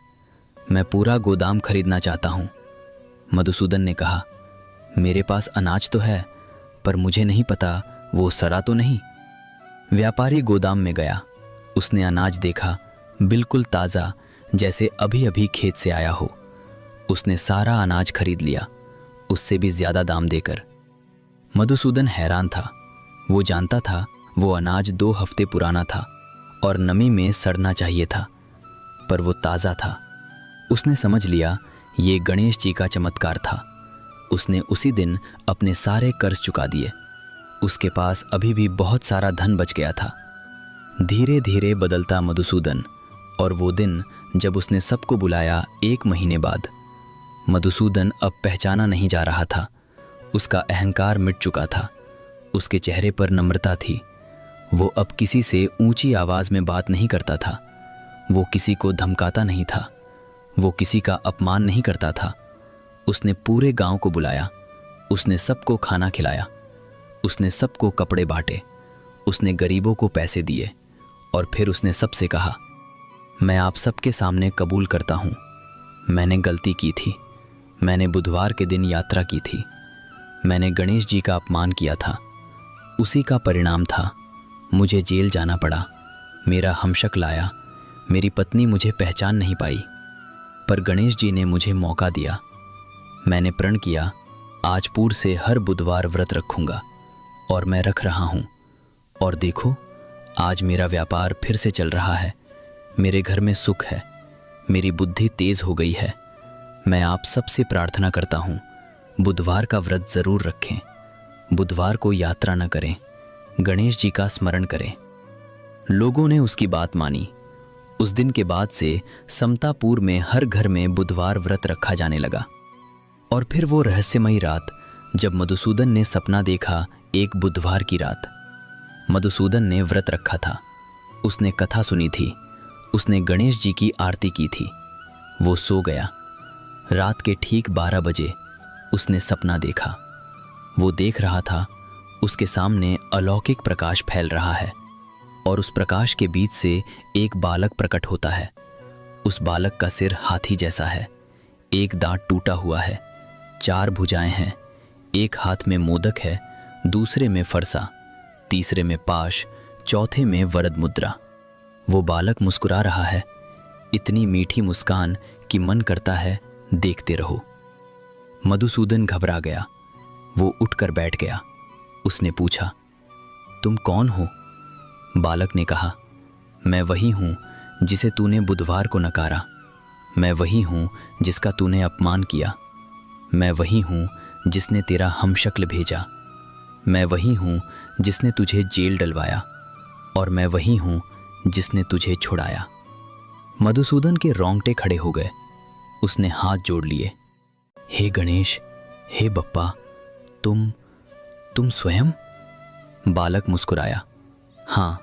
मैं पूरा गोदाम खरीदना चाहता हूँ। मधुसूदन ने कहा, मेरे पास अनाज तो है, पर मुझे नहीं पता वो सड़ा तो नहीं। व्यापारी गोदाम में गया। उसने अनाज देखा, बिल्कुल ताज़ा, जैसे अभी अभी खेत से आया हो। उसने सारा अनाज खरीद लिया, उससे भी ज़्यादा दाम देकर। मधुसूदन हैरान था। वो जानता था वो अनाज 2 हफ्ते पुराना था और नमी में सड़ना चाहिए था, पर वो ताज़ा था। उसने समझ लिया ये गणेश जी का चमत्कार था। उसने उसी दिन अपने सारे कर्ज चुका दिए। उसके पास अभी भी बहुत सारा धन बच गया था। धीरे धीरे बदलता मधुसूदन, और वो दिन जब उसने सबको बुलाया 1 महीने बाद। मधुसूदन अब पहचाना नहीं जा रहा था। उसका अहंकार मिट चुका था। उसके चेहरे पर नम्रता थी। वो अब किसी से ऊंची आवाज़ में बात नहीं करता था। वो किसी को धमकाता नहीं था। वो किसी का अपमान नहीं करता था। उसने पूरे गांव को बुलाया। उसने सबको खाना खिलाया। उसने सबको कपड़े बांटे। उसने गरीबों को पैसे दिए। और फिर उसने सबसे कहा, मैं आप सबके सामने कबूल करता हूँ, मैंने गलती की थी। मैंने बुधवार के दिन यात्रा की थी। मैंने गणेश जी का अपमान किया था। उसी का परिणाम था। मुझे जेल जाना पड़ा। मेरा हमशक लाया। मेरी पत्नी मुझे पहचान नहीं पाई, पर गणेश जी ने मुझे मौका दिया। मैंने प्रण किया, आज पूर से हर बुधवार व्रत रखूंगा, और मैं रख रहा हूँ। और देखो, आज मेरा व्यापार फिर से चल रहा है। मेरे घर में सुख है। मेरी बुद्धि तेज हो गई है। मैं आप सबसे प्रार्थना करता हूँ, बुधवार का व्रत जरूर रखें। बुधवार को यात्रा न करें, गणेश जी का स्मरण करें। लोगों ने उसकी बात मानी। उस दिन के बाद से समतापुर में हर घर में बुधवार व्रत रखा जाने लगा। और फिर वो रहस्यमयी रात, जब मधुसूदन ने सपना देखा, एक बुधवार की रात। मधुसूदन ने व्रत रखा था। उसने कथा सुनी थी। उसने गणेश जी की आरती की थी। वो सो गया। रात के ठीक 12 बजे उसने सपना देखा। वो देख रहा था, उसके सामने अलौकिक प्रकाश फैल रहा है, और उस प्रकाश के बीच से एक बालक प्रकट होता है। उस बालक का सिर हाथी जैसा है, एक दांत टूटा हुआ है, 4 भुजाएं हैं, एक हाथ में मोदक है, दूसरे में फरसा, तीसरे में पाश, चौथे में वरद मुद्रा। वो बालक मुस्कुरा रहा है, इतनी मीठी मुस्कान कि मन करता है देखते रहो। मधुसूदन घबरा गया। वो उठकर बैठ गया। उसने पूछा, तुम कौन हो? बालक ने कहा, मैं वही हूँ जिसे तूने बुधवार को नकारा। मैं वही हूँ जिसका तूने अपमान किया। मैं वही हूँ जिसने तेरा हमशक्ल भेजा। मैं वही हूँ जिसने तुझे जेल डलवाया, और मैं वही हूँ जिसने तुझे छुड़ाया। मधुसूदन के रोंगटे खड़े हो गए। उसने हाथ जोड़ लिए। हे गणेश, हे बप्पा, तुम स्वयं? बालक मुस्कुराया। हाँ,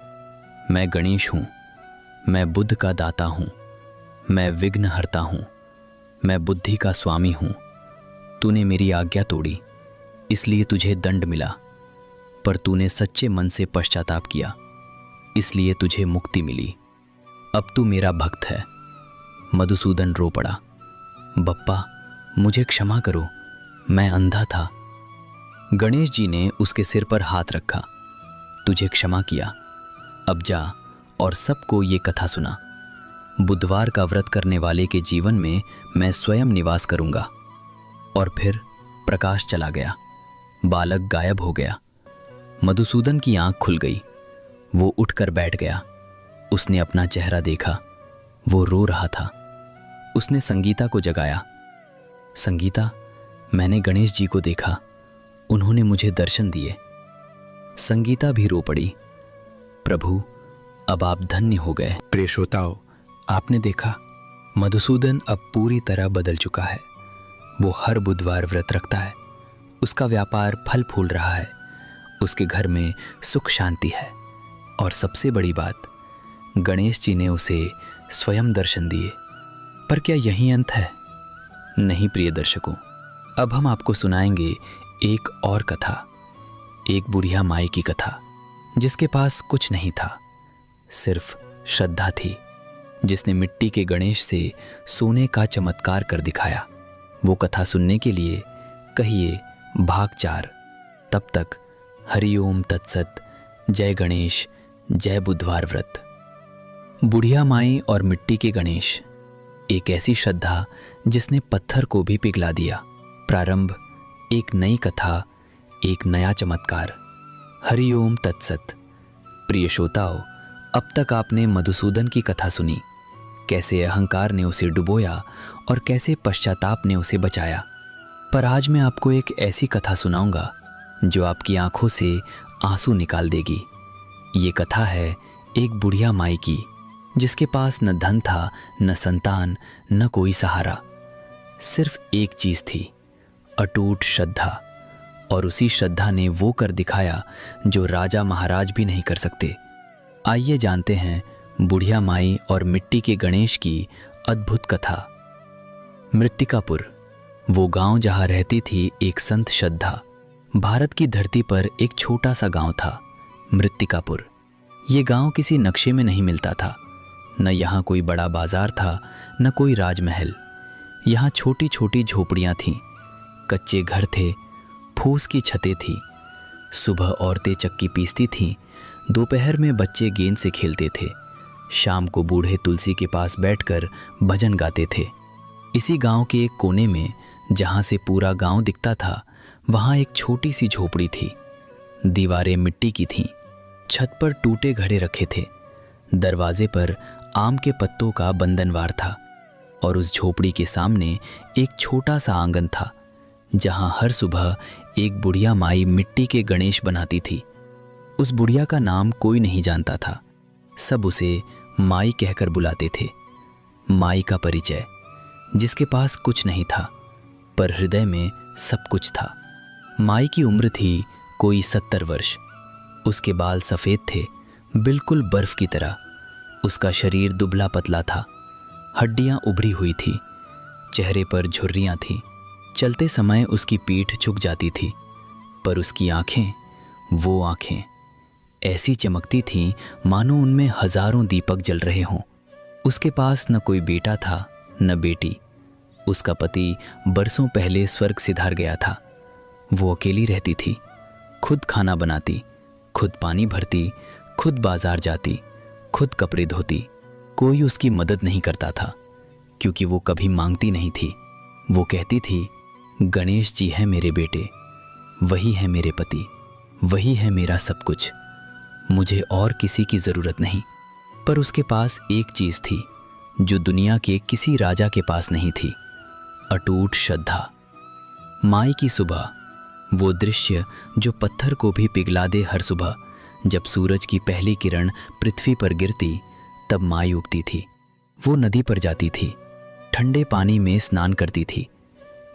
मैं गणेश हूँ। मैं बुद्ध का दाता हूँ। मैं विघ्नहर्ता हूँ। मैं बुद्धि का स्वामी हूँ। तूने मेरी आज्ञा तोड़ी, इसलिए तुझे दंड मिला, पर तूने सच्चे मन से पश्चाताप किया, इसलिए तुझे मुक्ति मिली। अब तू मेरा भक्त है। मधुसूदन रो पड़ा। बप्पा, मुझे क्षमा करो, मैं अंधा था। गणेश जी ने उसके सिर पर हाथ रखा। तुझे क्षमा किया। अब जा और सबको ये कथा सुना। बुधवार का व्रत करने वाले के जीवन में मैं स्वयं निवास करूंगा। और फिर प्रकाश चला गया। बालक गायब हो गया। मधुसूदन की आंख खुल गई। वो उठकर बैठ गया। उसने अपना चेहरा देखा। वो रो रहा था। उसने संगीता को जगाया। संगीता, मैंने गणेश जी को देखा। उन्होंने मुझे दर्शन दिए। संगीता भी रो पड़ी। प्रभु, अब आप धन्य हो गए। प्रिय श्रोताओं, आपने देखा, मधुसूदन अब पूरी तरह बदल चुका है। वो हर बुधवार व्रत रखता है। उसका व्यापार फल फूल रहा है। उसके घर में सुख शांति है। और सबसे बड़ी बात, गणेश जी ने उसे स्वयं दर्शन दिए। पर क्या यही अंत है? नहीं प्रिय दर्शकों, अब हम आपको सुनाएंगे एक और कथा, एक बुढ़िया माई की कथा, जिसके पास कुछ नहीं था, सिर्फ श्रद्धा थी, जिसने मिट्टी के गणेश से सोने का चमत्कार कर दिखाया। वो कथा सुनने के लिए कहिए भाग 4। तब तक हरिओम तत्सत। जय गणेश, जय बुधवार व्रत। बुढ़िया माई और मिट्टी के गणेश, एक ऐसी श्रद्धा जिसने पत्थर को भी पिघला दिया। प्रारंभ, एक नई कथा, एक नया चमत्कार। हरिओम तत्सत। प्रिय श्रोताओं, अब तक आपने मधुसूदन की कथा सुनी, कैसे अहंकार ने उसे डुबोया और कैसे पश्चाताप ने उसे बचाया। पर आज मैं आपको एक ऐसी कथा सुनाऊंगा जो आपकी आंखों से आंसू निकाल देगी। ये कथा है एक बुढ़िया माई की, जिसके पास न धन था, न संतान, न कोई सहारा। सिर्फ एक चीज थी, अटूट श्रद्धा। और उसी श्रद्धा ने वो कर दिखाया जो राजा महाराज भी नहीं कर सकते। आइए जानते हैं बुढ़िया माई और मिट्टी के गणेश की अद्भुत कथा। मृत्तिकापुर, वो गांव जहां रहती थी एक संत श्रद्धा। भारत की धरती पर एक छोटा सा गांव था, मृत्तिकापुर। ये गांव किसी नक्शे में नहीं मिलता था। न यहाँ कोई बड़ा बाजार था, न कोई राजमहल। यहाँ छोटी छोटी झोपड़ियाँ थीं, कच्चे घर थे, फूस की छतें थीं। सुबह औरतें चक्की पीसती थीं, दोपहर में बच्चे गेंद से खेलते थे। शाम को बूढ़े तुलसी के पास बैठकर भजन गाते थे। इसी गांव के एक कोने में, जहां से पूरा गांव दिखता था, वहां एक छोटी सी झोपड़ी थी। दीवारें मिट्टी की थीं। छत पर टूटे घड़े रखे थे। दरवाजे पर आम के पत्तों का बंधनवार था और उस झोपड़ी के सामने एक छोटा सा आंगन था, जहां हर सुबह एक बुढ़िया माई मिट्टी के गणेश बनाती थी। उस बुढ़िया का नाम कोई नहीं जानता था। सब उसे माई कहकर बुलाते थे। माई का परिचय, जिसके पास कुछ नहीं था पर हृदय में सब कुछ था। माई की उम्र थी कोई 70 वर्ष। उसके बाल सफ़ेद थे, बिल्कुल बर्फ की तरह। उसका शरीर दुबला पतला था। हड्डियां उभरी हुई थी। चेहरे पर झुर्रियां थीं। चलते समय उसकी पीठ झुक जाती थी, पर उसकी आंखें, वो आंखें ऐसी चमकती थीं मानो उनमें हजारों दीपक जल रहे हों। उसके पास न कोई बेटा था न बेटी। उसका पति बरसों पहले स्वर्ग सिधार गया था। वो अकेली रहती थी। खुद खाना बनाती, खुद पानी भरती, खुद बाजार जाती, खुद कपड़े धोती। कोई उसकी मदद नहीं करता था, क्योंकि वो कभी मांगती नहीं थी। वो कहती थी, गणेश जी है मेरे बेटे, वही है मेरे पति, वही है मेरा सब कुछ, मुझे और किसी की ज़रूरत नहीं। पर उसके पास एक चीज़ थी जो दुनिया के किसी राजा के पास नहीं थी, अटूट श्रद्धा। माई की सुबह, वो दृश्य जो पत्थर को भी पिघला दे। हर सुबह जब सूरज की पहली किरण पृथ्वी पर गिरती, तब माई उगती थी। वो नदी पर जाती थी, ठंडे पानी में स्नान करती थी।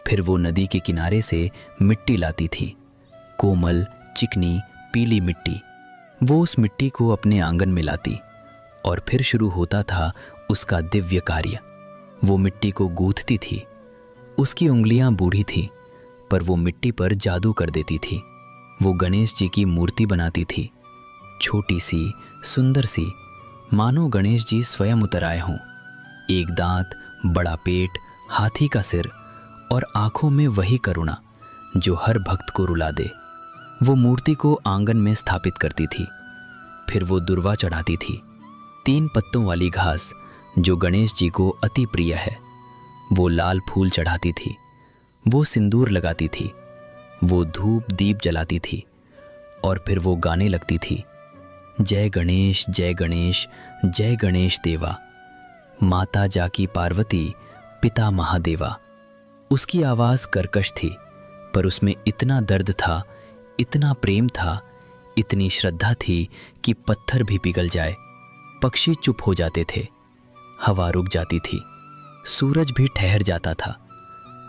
फिर वो नदी के किनारे से मिट्टी लाती थी, कोमल, चिकनी, पीली मिट्टी। वो उस मिट्टी को अपने आंगन में लाती और फिर शुरू होता था उसका दिव्य कार्य। वो मिट्टी को गूंथती थी। उसकी उंगलियां बूढ़ी थी, पर वो मिट्टी पर जादू कर देती थी। वो गणेश जी की मूर्ति बनाती थी, छोटी सी, सुंदर सी, मानो गणेश जी स्वयं उतर आए हों। एक दांत, बड़ा पेट, हाथी का सिर और आंखों में वही करुणा जो हर भक्त को रुला दे। वो मूर्ति को आंगन में स्थापित करती थी। फिर वो दुर्वा चढ़ाती थी, 3 पत्तों वाली घास जो गणेश जी को अति प्रिय है। वो लाल फूल चढ़ाती थी। वो सिंदूर लगाती थी। वो धूप दीप जलाती थी और फिर वो गाने लगती थी, जय गणेश जय गणेश जय गणेश देवा, माता जाकी पार्वती पिता महादेवा। उसकी आवाज़ कर्कश थी, पर उसमें इतना दर्द था, इतना प्रेम था, इतनी श्रद्धा थी कि पत्थर भी पिघल जाए। पक्षी चुप हो जाते थे, हवा रुक जाती थी, सूरज भी ठहर जाता था,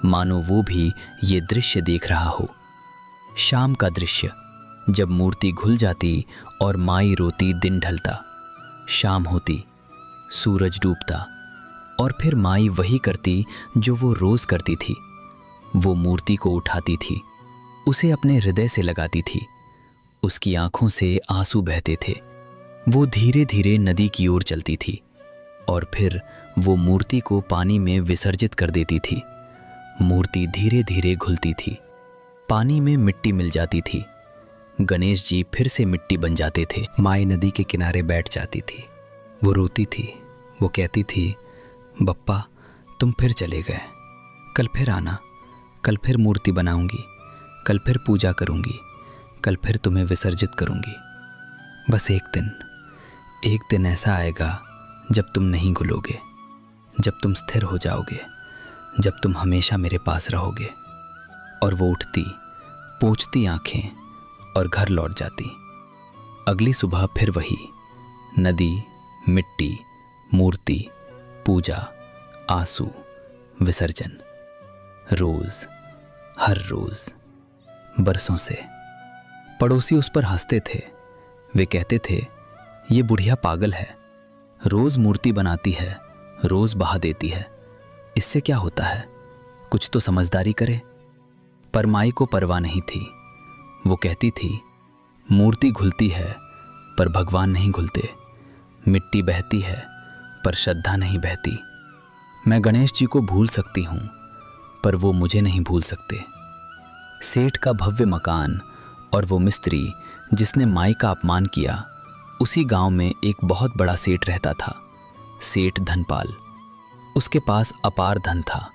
मानो वो भी ये दृश्य देख रहा हो। शाम का दृश्य, जब मूर्ति घुल जाती और माई रोती, दिन ढलता, शाम होती, सूरज डूबता और फिर माई वही करती जो वो रोज करती थी। वो मूर्ति को उठाती थी, उसे अपने हृदय से लगाती थी। उसकी आंखों से आंसू बहते थे। वो धीरे धीरे नदी की ओर चलती थी और फिर वो मूर्ति को पानी में विसर्जित कर देती थी। मूर्ति धीरे धीरे घुलती थी, पानी में मिट्टी मिल जाती थी। गणेश जी फिर से मिट्टी बन जाते थे। माई नदी के किनारे बैठ जाती थी। वो रोती थी। वो कहती थी, बप्पा तुम फिर चले गए, कल फिर आना, कल फिर मूर्ति बनाऊंगी, कल फिर पूजा करूंगी, कल फिर तुम्हें विसर्जित करूंगी। बस एक दिन ऐसा आएगा जब तुम नहीं घुलोगे, जब तुम स्थिर हो जाओगे, जब तुम हमेशा मेरे पास रहोगे। और वो उठती, पोंछती आंखें और घर लौट जाती। अगली सुबह फिर वही, नदी, मिट्टी, मूर्ति, पूजा, आंसू, विसर्जन। रोज, हर रोज, बरसों से। पड़ोसी उस पर हंसते थे। वे कहते थे, ये बुढ़िया पागल है, रोज मूर्ति बनाती है, रोज बहा देती है, इससे क्या होता है, कुछ तो समझदारी करे। पर माई को परवाह नहीं थी। वो कहती थी, मूर्ति घुलती है पर भगवान नहीं घुलते, मिट्टी बहती है पर श्रद्धा नहीं बहती। मैं गणेश जी को भूल सकती हूँ, पर वो मुझे नहीं भूल सकते। सेठ का भव्य मकान और वो मिस्त्री जिसने माई का अपमान किया, उसी गांव में एक बहुत बड़ा सेठ रहता था, सेठ धनपाल। उसके पास अपार धन था।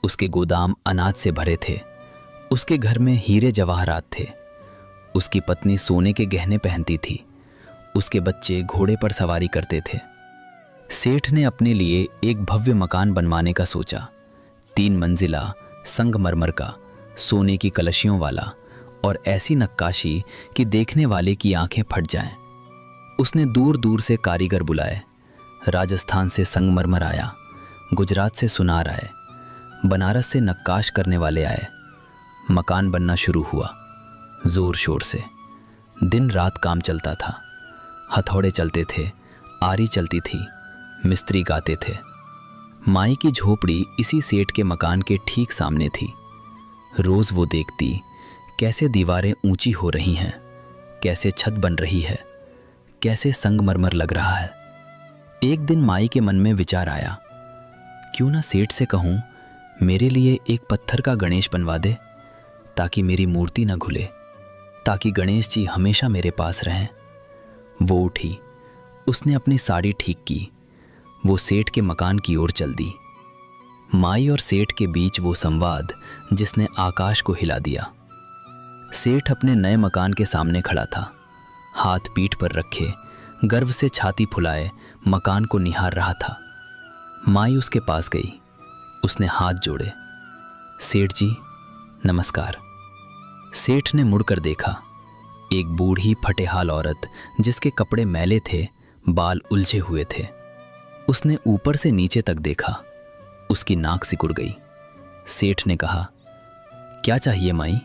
उसके गोदाम अनाज से भरे थे। उसके घर में हीरे जवाहरात थे। उसकी पत्नी सोने के गहने पहनती थी। उसके बच्चे घोड़े पर सवारी करते थे। सेठ ने अपने लिए एक भव्य मकान बनवाने का सोचा। 3 मंजिला, संगमरमर का, सोने की कलशियों वाला और ऐसी नक्काशी कि देखने वाले की आंखें फट जाएं। उसने दूर दूर से कारीगर बुलाए। राजस्थान से संगमरमर आया, गुजरात से सुनार आए, बनारस से नक्काश करने वाले आए। मकान बनना शुरू हुआ, जोर शोर से। दिन रात काम चलता था। हथौड़े चलते थे, आरी चलती थी, मिस्त्री गाते थे। माई की झोपड़ी इसी सेठ के मकान के ठीक सामने थी। रोज वो देखती कैसे दीवारें ऊंची हो रही हैं, कैसे छत बन रही है, कैसे संगमरमर लग रहा है। एक दिन माई के मन में विचार आया, क्यों ना सेठ से कहूं मेरे लिए एक पत्थर का गणेश बनवा दे, ताकि मेरी मूर्ति न घुले, ताकि गणेश जी हमेशा मेरे पास रहें। वो उठी, उसने अपनी साड़ी ठीक की, वो सेठ के मकान की ओर चल दी। माई और सेठ के बीच वो संवाद जिसने आकाश को हिला दिया। सेठ अपने नए मकान के सामने खड़ा था, हाथ पीठ पर रखे, गर्व से छाती फुलाए मकान को निहार रहा था। माई उसके पास गई, उसने हाथ जोड़े। सेठ जी नमस्कार। सेठ ने मुड़कर देखा। एक बूढ़ी फटेहाल औरत जिसके कपड़े मैले थे, बाल उलझे हुए थे। उसने ऊपर से नीचे तक देखा, उसकी नाक सिकुड़ गई। सेठ ने कहा, क्या चाहिए माई?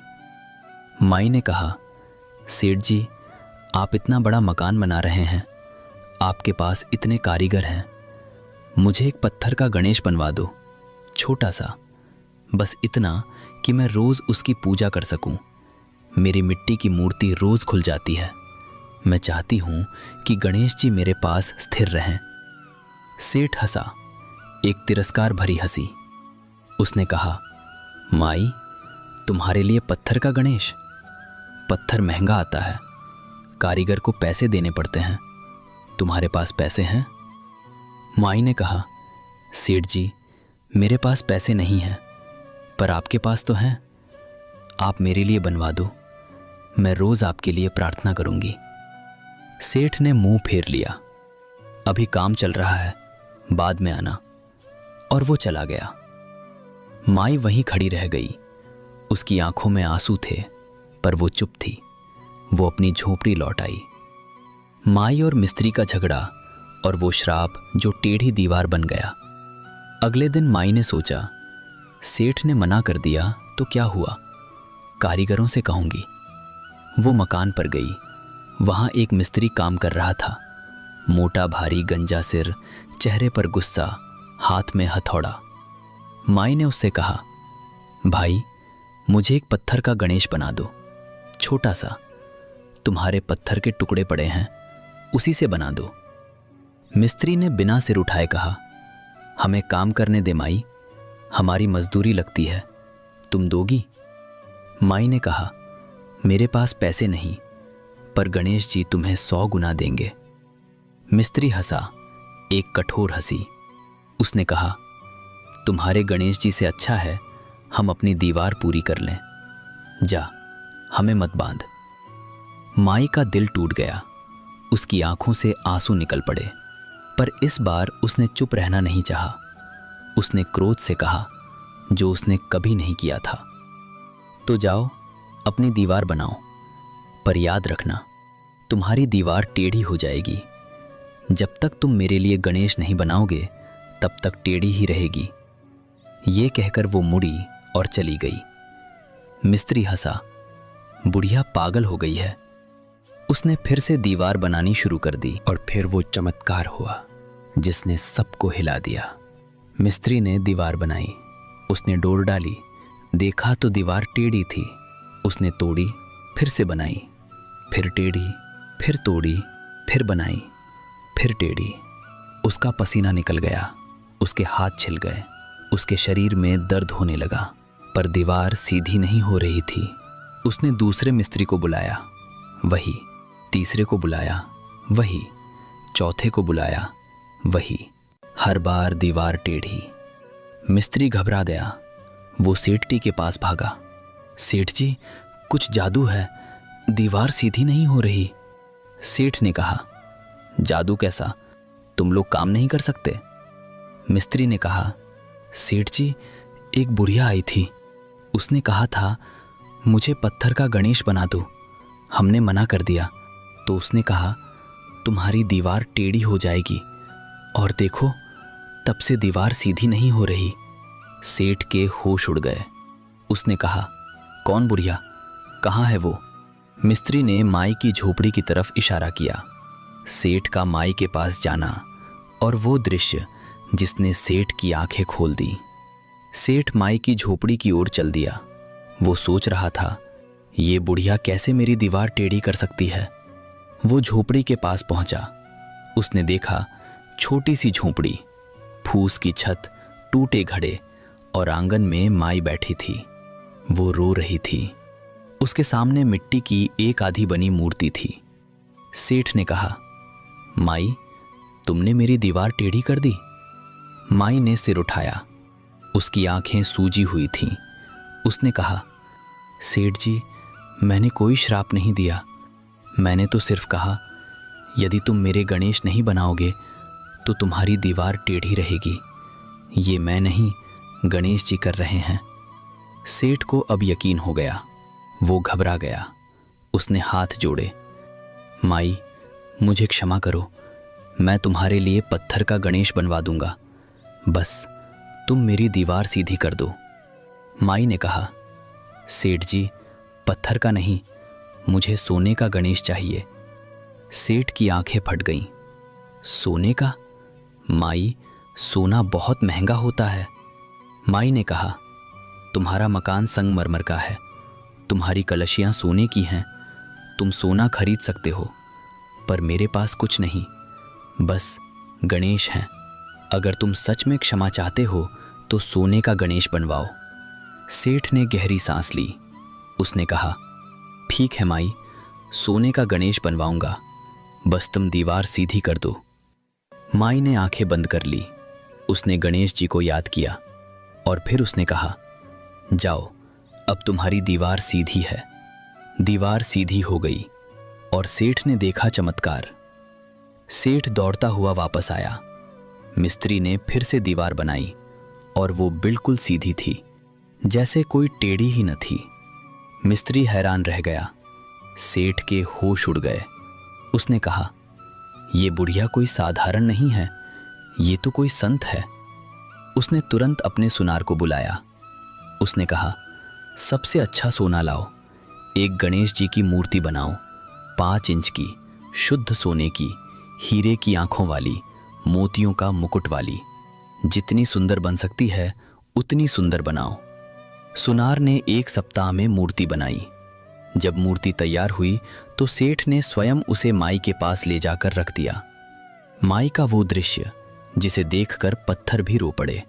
माई ने कहा, सेठ जी आप इतना बड़ा मकान बना रहे हैं, आपके पास इतने कारीगर हैं, मुझे एक पत्थर का गणेश बनवा दो, छोटा सा, बस इतना कि मैं रोज उसकी पूजा कर सकूं। मेरी मिट्टी की मूर्ति रोज खुल जाती है। मैं चाहती हूं कि गणेश जी मेरे पास स्थिर रहें। सेठ हंसा, एक तिरस्कार भरी हंसी। उसने कहा, माई तुम्हारे लिए पत्थर का गणेश? पत्थर महंगा आता है, कारीगर को पैसे देने पड़ते हैं। तुम्हारे पास पैसे हैं? माई ने कहा, सेठ जी मेरे पास पैसे नहीं हैं, पर आपके पास तो हैं। आप मेरे लिए बनवा दो, मैं रोज आपके लिए प्रार्थना करूंगी। सेठ ने मुंह फेर लिया, अभी काम चल रहा है, बाद में आना, और वो चला गया। माई वहीं खड़ी रह गई। उसकी आंखों में आंसू थे, पर वो चुप थी। वो अपनी झोपड़ी लौट आई। माई और मिस्त्री का झगड़ा और वो श्राप जो टेढ़ी दीवार बन गया। अगले दिन माई ने सोचा, सेठ ने मना कर दिया तो क्या हुआ, कारीगरों से कहूंगी। वो मकान पर गई। वहां एक मिस्त्री काम कर रहा था, मोटा भारी गंजा सिर, चेहरे पर गुस्सा, हाथ में हथौड़ा। माई ने उससे कहा, भाई मुझे एक पत्थर का गणेश बना दो, छोटा सा। तुम्हारे पत्थर के टुकड़े पड़े हैं, उसी से बना दो। मिस्त्री ने बिना सिर उठाए कहा, हमें काम करने दे माई, हमारी मजदूरी लगती है, तुम दोगी? माई ने कहा, मेरे पास पैसे नहीं, पर गणेश जी तुम्हें 100 गुना देंगे। मिस्त्री हंसा, एक कठोर हंसी। उसने कहा, तुम्हारे गणेश जी से अच्छा है हम अपनी दीवार पूरी कर लें। जा, हमें मत बांध। माई का दिल टूट गया। उसकी आंखों से आंसू निकल पड़े, पर इस बार उसने चुप रहना नहीं चाहा। उसने क्रोध से कहा, जो उसने कभी नहीं किया था, तो जाओ अपनी दीवार बनाओ, पर याद रखना तुम्हारी दीवार टेढ़ी हो जाएगी। जब तक तुम मेरे लिए गणेश नहीं बनाओगे तब तक टेढ़ी ही रहेगी। ये कहकर वो मुड़ी और चली गई। मिस्त्री हंसा, बुढ़िया पागल हो गई है। उसने फिर से दीवार बनानी शुरू कर दी और फिर वो चमत्कार हुआ जिसने सबको हिला दिया। मिस्त्री ने दीवार बनाई, उसने डोर डाली, देखा तो दीवार टेढ़ी थी। उसने तोड़ी, फिर से बनाई, फिर टेढ़ी, फिर तोड़ी, फिर बनाई, फिर टेढ़ी। उसका पसीना निकल गया, उसके हाथ छिल गए, उसके शरीर में दर्द होने लगा, पर दीवार सीधी नहीं हो रही थी। उसने दूसरे मिस्त्री को बुलाया, वही, तीसरे को बुलाया, वही। चौथे को बुलाया, वही। हर बार दीवार टेढ़ी। मिस्त्री घबरा गया। वो सेठजी के पास भागा। सेठ जी, कुछ जादू है, दीवार सीधी नहीं हो रही। सेठ ने कहा, जादू कैसा? तुम लोग काम नहीं कर सकते? मिस्त्री ने कहा, सेठ जी, एक बुढ़िया आई थी, उसने कहा था मुझे पत्थर का गणेश बना दो। हमने मना कर दिया तो उसने कहा तुम्हारी दीवार टेढ़ी हो जाएगी, और देखो तब से दीवार सीधी नहीं हो रही। सेठ के होश उड़ गए। उसने कहा, कौन बुढ़िया, कहाँ है वो? मिस्त्री ने माई की झोपड़ी की तरफ इशारा किया। सेठ का माई के पास जाना और वो दृश्य जिसने सेठ की आंखें खोल दी। सेठ माई की झोपड़ी की ओर चल दिया। वो सोच रहा था, ये बुढ़िया कैसे मेरी दीवार टेढ़ी कर सकती है। वो झोपड़ी के पास पहुंचा। उसने देखा छोटी सी झोपड़ी, फूस की छत, टूटे घड़े और आंगन में माई बैठी थी। वो रो रही थी। उसके सामने मिट्टी की एक आधी बनी मूर्ति थी। सेठ ने कहा, माई, तुमने मेरी दीवार टेढ़ी कर दी। माई ने सिर उठाया। उसकी आंखें सूजी हुई थीं। उसने कहा, सेठ जी, मैंने कोई श्राप नहीं दिया। मैंने तो सिर्फ कहा यदि तुम मेरे गणेश नहीं बनाओगे तो तुम्हारी दीवार टेढ़ी रहेगी। ये मैं नहीं, गणेश जी कर रहे हैं। सेठ को अब यकीन हो गया। वो घबरा गया। उसने हाथ जोड़े, माई, मुझे क्षमा करो, मैं तुम्हारे लिए पत्थर का गणेश बनवा दूंगा, बस तुम मेरी दीवार सीधी कर दो। माई ने कहा, सेठ जी, पत्थर का नहीं, मुझे सोने का गणेश चाहिए। सेठ की आंखें फट गईं। सोने का? माई, सोना बहुत महंगा होता है। माई ने कहा, तुम्हारा मकान संगमरमर का है, तुम्हारी कलशियां सोने की हैं, तुम सोना खरीद सकते हो, पर मेरे पास कुछ नहीं, बस गणेश हैं। अगर तुम सच में क्षमा चाहते हो तो सोने का गणेश बनवाओ। सेठ ने गहरी सांस ली। उसने कहा, ठीक है माई, सोने का गणेश बनवाऊंगा, बस तुम दीवार सीधी कर दो। माई ने आंखें बंद कर ली। उसने गणेश जी को याद किया और फिर उसने कहा, जाओ, अब तुम्हारी दीवार सीधी है। दीवार सीधी हो गई और सेठ ने देखा चमत्कार। सेठ दौड़ता हुआ वापस आया। मिस्त्री ने फिर से दीवार बनाई और वो बिल्कुल सीधी थी, जैसे कोई टेढ़ी ही न थी। मिस्त्री हैरान रह गया। सेठ के होश उड़ गए। उसने कहा, ये बुढ़िया कोई साधारण नहीं है, ये तो कोई संत है। उसने तुरंत अपने सुनार को बुलाया। उसने कहा, सबसे अच्छा सोना लाओ, एक गणेश जी की मूर्ति बनाओ, 5 इंच की, शुद्ध सोने की, हीरे की आंखों वाली, मोतियों का मुकुट वाली। जितनी सुंदर बन सकती है उतनी सुंदर बनाओ। सुनार ने 1 सप्ताह में मूर्ति बनाई। जब मूर्ति तैयार हुई तो सेठ ने स्वयं उसे माई के पास ले जाकर रख दिया। माई का वो दृश्य जिसे देखकर पत्थर भी रो पड़े।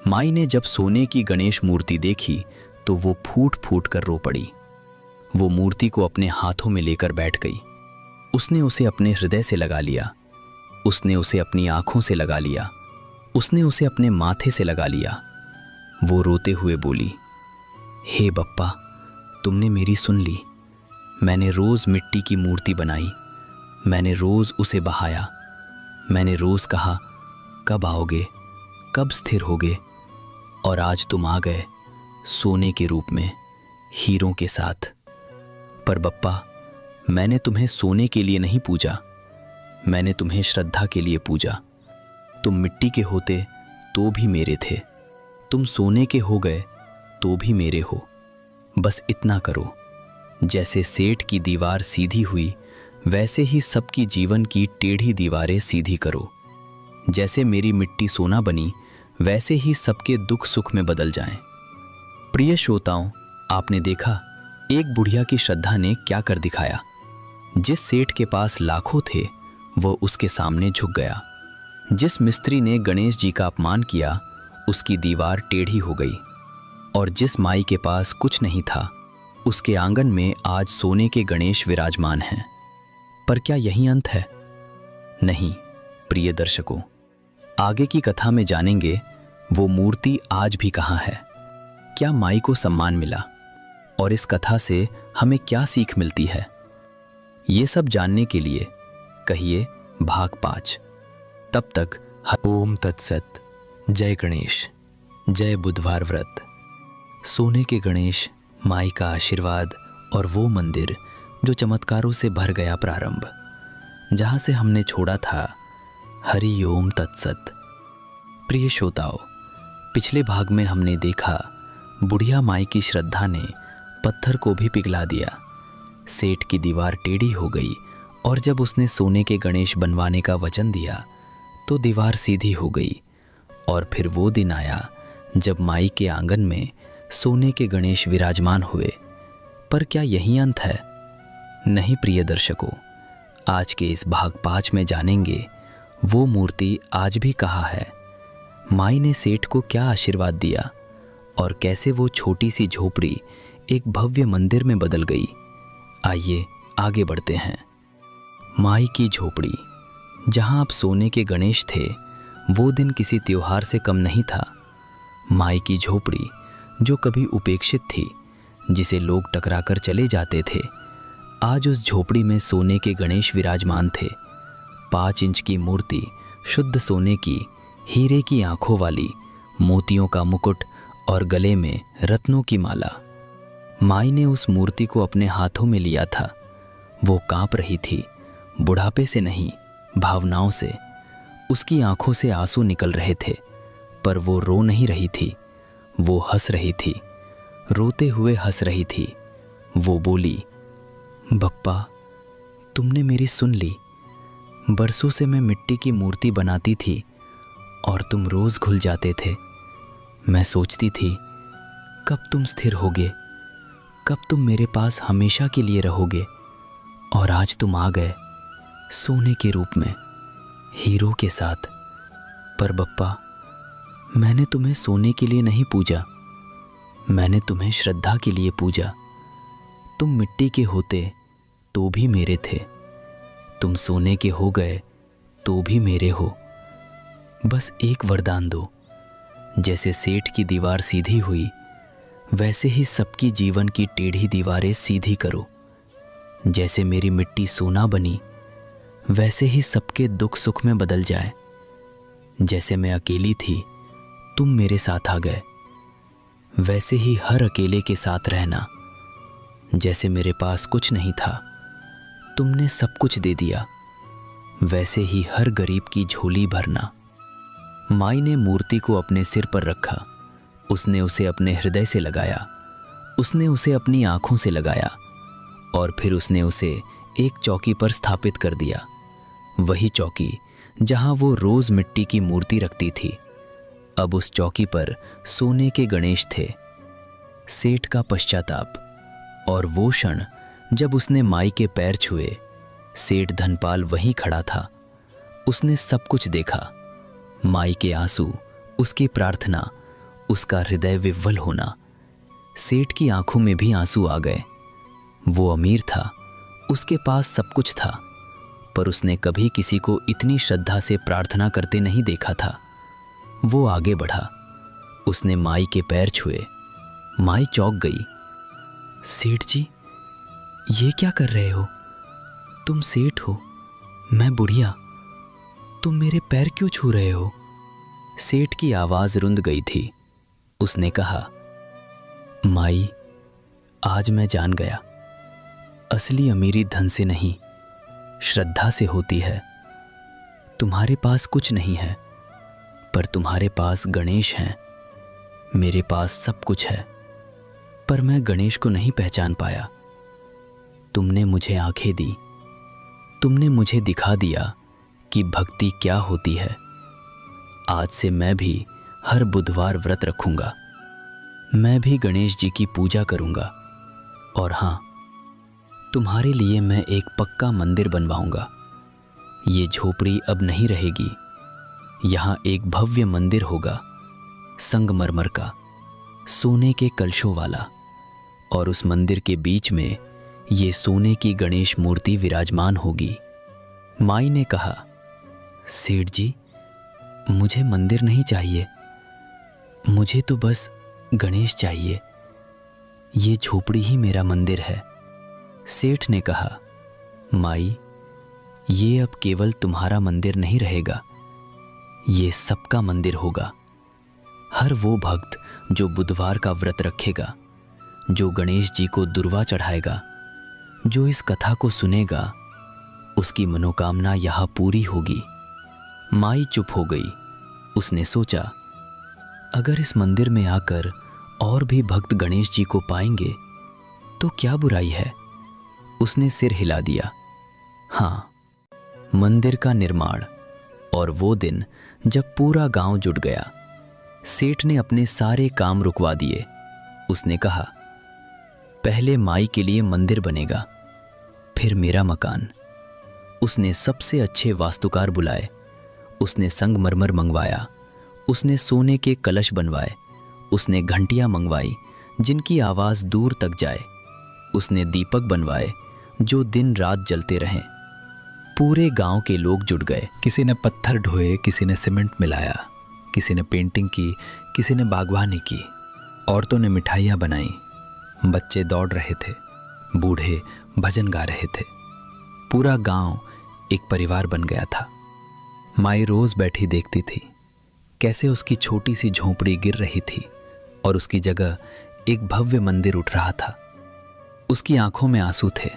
माई ने जब सोने की गणेश मूर्ति देखी तो वो फूट फूट कर रो पड़ी। वो मूर्ति को अपने हाथों में लेकर बैठ गई। उसने उसे अपने हृदय से लगा लिया। उसने उसे अपनी आंखों से लगा लिया। उसने उसे अपने माथे से लगा लिया। वो रोते हुए बोली, हे बप्पा, तुमने मेरी सुन ली। मैंने रोज मिट्टी की मूर्ति बनाई, मैंने रोज उसे बहाया, मैंने रोज कहा कब आओगे, कब स्थिर होगे, और आज तुम आ गए सोने के रूप में, हीरों के साथ। पर बप्पा, मैंने तुम्हें सोने के लिए नहीं पूजा, मैंने तुम्हें श्रद्धा के लिए पूजा। तुम मिट्टी के होते तो भी मेरे थे, तुम सोने के हो गए तो भी मेरे हो। बस इतना करो, जैसे सेठ की दीवार सीधी हुई वैसे ही सबकी जीवन की टेढ़ी दीवारें सीधी करो। जैसे मेरी मिट्टी सोना बनी वैसे ही सबके दुख सुख में बदल जाएं। प्रिय श्रोताओं, आपने देखा एक बुढ़िया की श्रद्धा ने क्या कर दिखाया। जिस सेठ के पास लाखों थे वो उसके सामने झुक गया। जिस मिस्त्री ने गणेश जी का अपमान किया उसकी दीवार टेढ़ी हो गई, और जिस माई के पास कुछ नहीं था उसके आंगन में आज सोने के गणेश विराजमान हैं। पर क्या यही अंत है? नहीं प्रिय दर्शकों, आगे की कथा में जानेंगे वो मूर्ति आज भी कहाँ है, क्या माई को सम्मान मिला और इस कथा से हमें क्या सीख मिलती है। ये सब जानने के लिए कहिए भाग 5। तब तक ओम तत्सत। जय गणेश, जय बुधवार व्रत। सोने के गणेश, माई का आशीर्वाद और वो मंदिर जो चमत्कारों से भर गया प्रारंभ, जहाँ से हमने छोड़ा था। हरि ओम तत्सत। प्रिय श्रोताओ, पिछले भाग में हमने देखा बुढ़िया माई की श्रद्धा ने पत्थर को भी पिघला दिया। सेठ की दीवार टेढ़ी हो गई और जब उसने सोने के गणेश बनवाने का वचन दिया तो दीवार सीधी हो गई। और फिर वो दिन आया जब माई के आंगन में सोने के गणेश विराजमान हुए। पर क्या यही अंत है? नहीं प्रिय दर्शकों, आज के इस भाग 5 में जानेंगे वो मूर्ति आज भी कहाँ है, माई ने सेठ को क्या आशीर्वाद दिया और कैसे वो छोटी सी झोपड़ी एक भव्य मंदिर में बदल गई। आइए आगे बढ़ते हैं। माई की झोपड़ी, जहाँ अब सोने के गणेश थे, वो दिन किसी त्योहार से कम नहीं था। माई की झोपड़ी जो कभी उपेक्षित थी, जिसे लोग टकराकर चले जाते थे, आज उस झोपड़ी में सोने के गणेश विराजमान थे। 5 इंच की मूर्ति, शुद्ध सोने की, हीरे की आंखों वाली, मोतियों का मुकुट और गले में रत्नों की माला। माई ने उस मूर्ति को अपने हाथों में लिया था। वो कांप रही थी, बुढ़ापे से नहीं, भावनाओं से। उसकी आंखों से आंसू निकल रहे थे, पर वो रो नहीं रही थी, वो हंस रही थी, रोते हुए हंस रही थी। वो बोली, बप्पा, तुमने मेरी सुन ली। बरसों से मैं मिट्टी की मूर्ति बनाती थी और तुम रोज घुल जाते थे। मैं सोचती थी कब तुम स्थिर होगे, कब तुम मेरे पास हमेशा के लिए रहोगे। और आज तुम आ गए सोने के रूप में, हीरो के साथ। पर बप्पा, मैंने तुम्हें सोने के लिए नहीं पूजा, मैंने तुम्हें श्रद्धा के लिए पूजा। तुम मिट्टी के होते तो भी मेरे थे, तुम सोने के हो गए तो भी मेरे हो। बस एक वरदान दो, जैसे सेठ की दीवार सीधी हुई, वैसे ही सबकी जीवन की टेढ़ी दीवारें सीधी करो। जैसे मेरी मिट्टी सोना बनी, वैसे ही सबके दुख सुख में बदल जाए। जैसे मैं अकेली थी, तुम मेरे साथ आ गए, वैसे ही हर अकेले के साथ रहना। जैसे मेरे पास कुछ नहीं था, तुमने सब कुछ दे दिया, वैसे ही हर गरीब की झोली भरना। माई ने मूर्ति को अपने सिर पर रखा। उसने उसे अपने हृदय से लगाया, उसने उसे अपनी आंखों से लगाया और फिर उसने उसे एक चौकी पर स्थापित कर दिया। वही चौकी जहां वो रोज मिट्टी की मूर्ति रखती थी, अब उस चौकी पर सोने के गणेश थे। सेठ का पश्चाताप और वो क्षण जब उसने माई के पैर छुए। सेठ धनपाल वहीं खड़ा था, उसने सब कुछ देखा। माई के आंसू, उसकी प्रार्थना, उसका हृदय विह्वल होना। सेठ की आंखों में भी आंसू आ गए। वो अमीर था, उसके पास सब कुछ था, पर उसने कभी किसी को इतनी श्रद्धा से प्रार्थना करते नहीं देखा था। वो आगे बढ़ा, उसने माई के पैर छुए। माई चौंक गई। सेठ जी, ये क्या कर रहे हो? तुम सेठ हो, मैं बुढ़िया, तुम मेरे पैर क्यों छू रहे हो? सेठ की आवाज रुंध गई थी। उसने कहा, माई, आज मैं जान गया, असली अमीरी धन से नहीं, श्रद्धा से होती है। तुम्हारे पास कुछ नहीं है, पर तुम्हारे पास गणेश हैं। मेरे पास सब कुछ है, पर मैं गणेश को नहीं पहचान पाया। तुमने मुझे आंखें दी, तुमने मुझे दिखा दिया कि भक्ति क्या होती है। आज से मैं भी हर बुधवार व्रत रखूंगा, मैं भी गणेश जी की पूजा करूंगा। और हाँ, तुम्हारे लिए मैं एक पक्का मंदिर बनवाऊंगा। ये झोपड़ी अब नहीं रहेगी, यहाँ एक भव्य मंदिर होगा, संगमरमर का, सोने के कलशों वाला। और उस मंदिर के बीच में ये सोने की गणेश मूर्ति विराजमान होगी। माई ने कहा, सेठ जी, मुझे मंदिर नहीं चाहिए, मुझे तो बस गणेश चाहिए। ये झोपड़ी ही मेरा मंदिर है। सेठ ने कहा, माई, ये अब केवल तुम्हारा मंदिर नहीं रहेगा, ये सबका मंदिर होगा। हर वो भक्त जो बुधवार का व्रत रखेगा, जो गणेश जी को दुर्वा चढ़ाएगा, जो इस कथा को सुनेगा, उसकी मनोकामना यहाँ पूरी होगी। माई चुप हो गई। उसने सोचा, अगर इस मंदिर में आकर और भी भक्त गणेश जी को पाएंगे तो क्या बुराई है। उसने सिर हिला दिया। हाँ, मंदिर का निर्माण। और वो दिन जब पूरा गांव जुट गया, सेठ ने अपने सारे काम रुकवा दिए। उसने कहा, पहले माई के लिए मंदिर बनेगा, फिर मेरा मकान। उसने सबसे अच्छे वास्तुकार बुलाए, उसने संगमरमर मंगवाया, उसने सोने के कलश बनवाए, उसने घंटियां मंगवाई जिनकी आवाज़ दूर तक जाए, उसने दीपक बनवाए जो दिन रात जलते रहें। पूरे गांव के लोग जुट गए। किसी ने पत्थर ढोए, किसी ने सीमेंट मिलाया, किसी ने पेंटिंग की, किसी ने बागवानी की। औरतों ने मिठाइयाँ बनाई, बच्चे दौड़ रहे थे, बूढ़े भजन गा रहे थे। पूरा गांव एक परिवार बन गया था। माई रोज बैठी देखती थी कैसे उसकी छोटी सी झोंपड़ी गिर रही थी और उसकी जगह एक भव्य मंदिर उठ रहा था। उसकी आंखों में आंसू थे,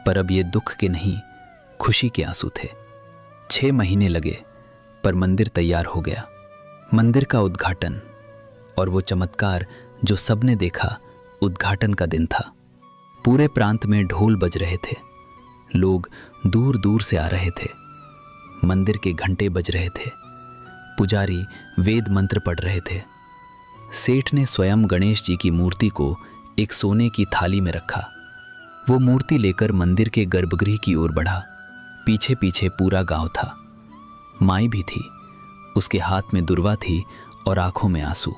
पर अब ये दुख के नहीं, खुशी के आंसू थे। 6 महीने लगे, पर मंदिर तैयार हो गया। मंदिर का उद्घाटन, और वो चमत्कार जो सबने देखा, उद्घाटन का दिन था। पूरे प्रांत में ढोल बज रहे थे, लोग दूर दूर से आ रहे थे, मंदिर के घंटे बज रहे थे, पुजारी वेद मंत्र पढ़ रहे थे। सेठ ने स्वयं गणेश जी की मूर्ति को एक सोने की थाली में रखा। वो मूर्ति लेकर मंदिर के गर्भगृह की ओर बढ़ा। पीछे पीछे पूरा गांव था। माई भी थी, उसके हाथ में दुर्वा थी और आंखों में आंसू।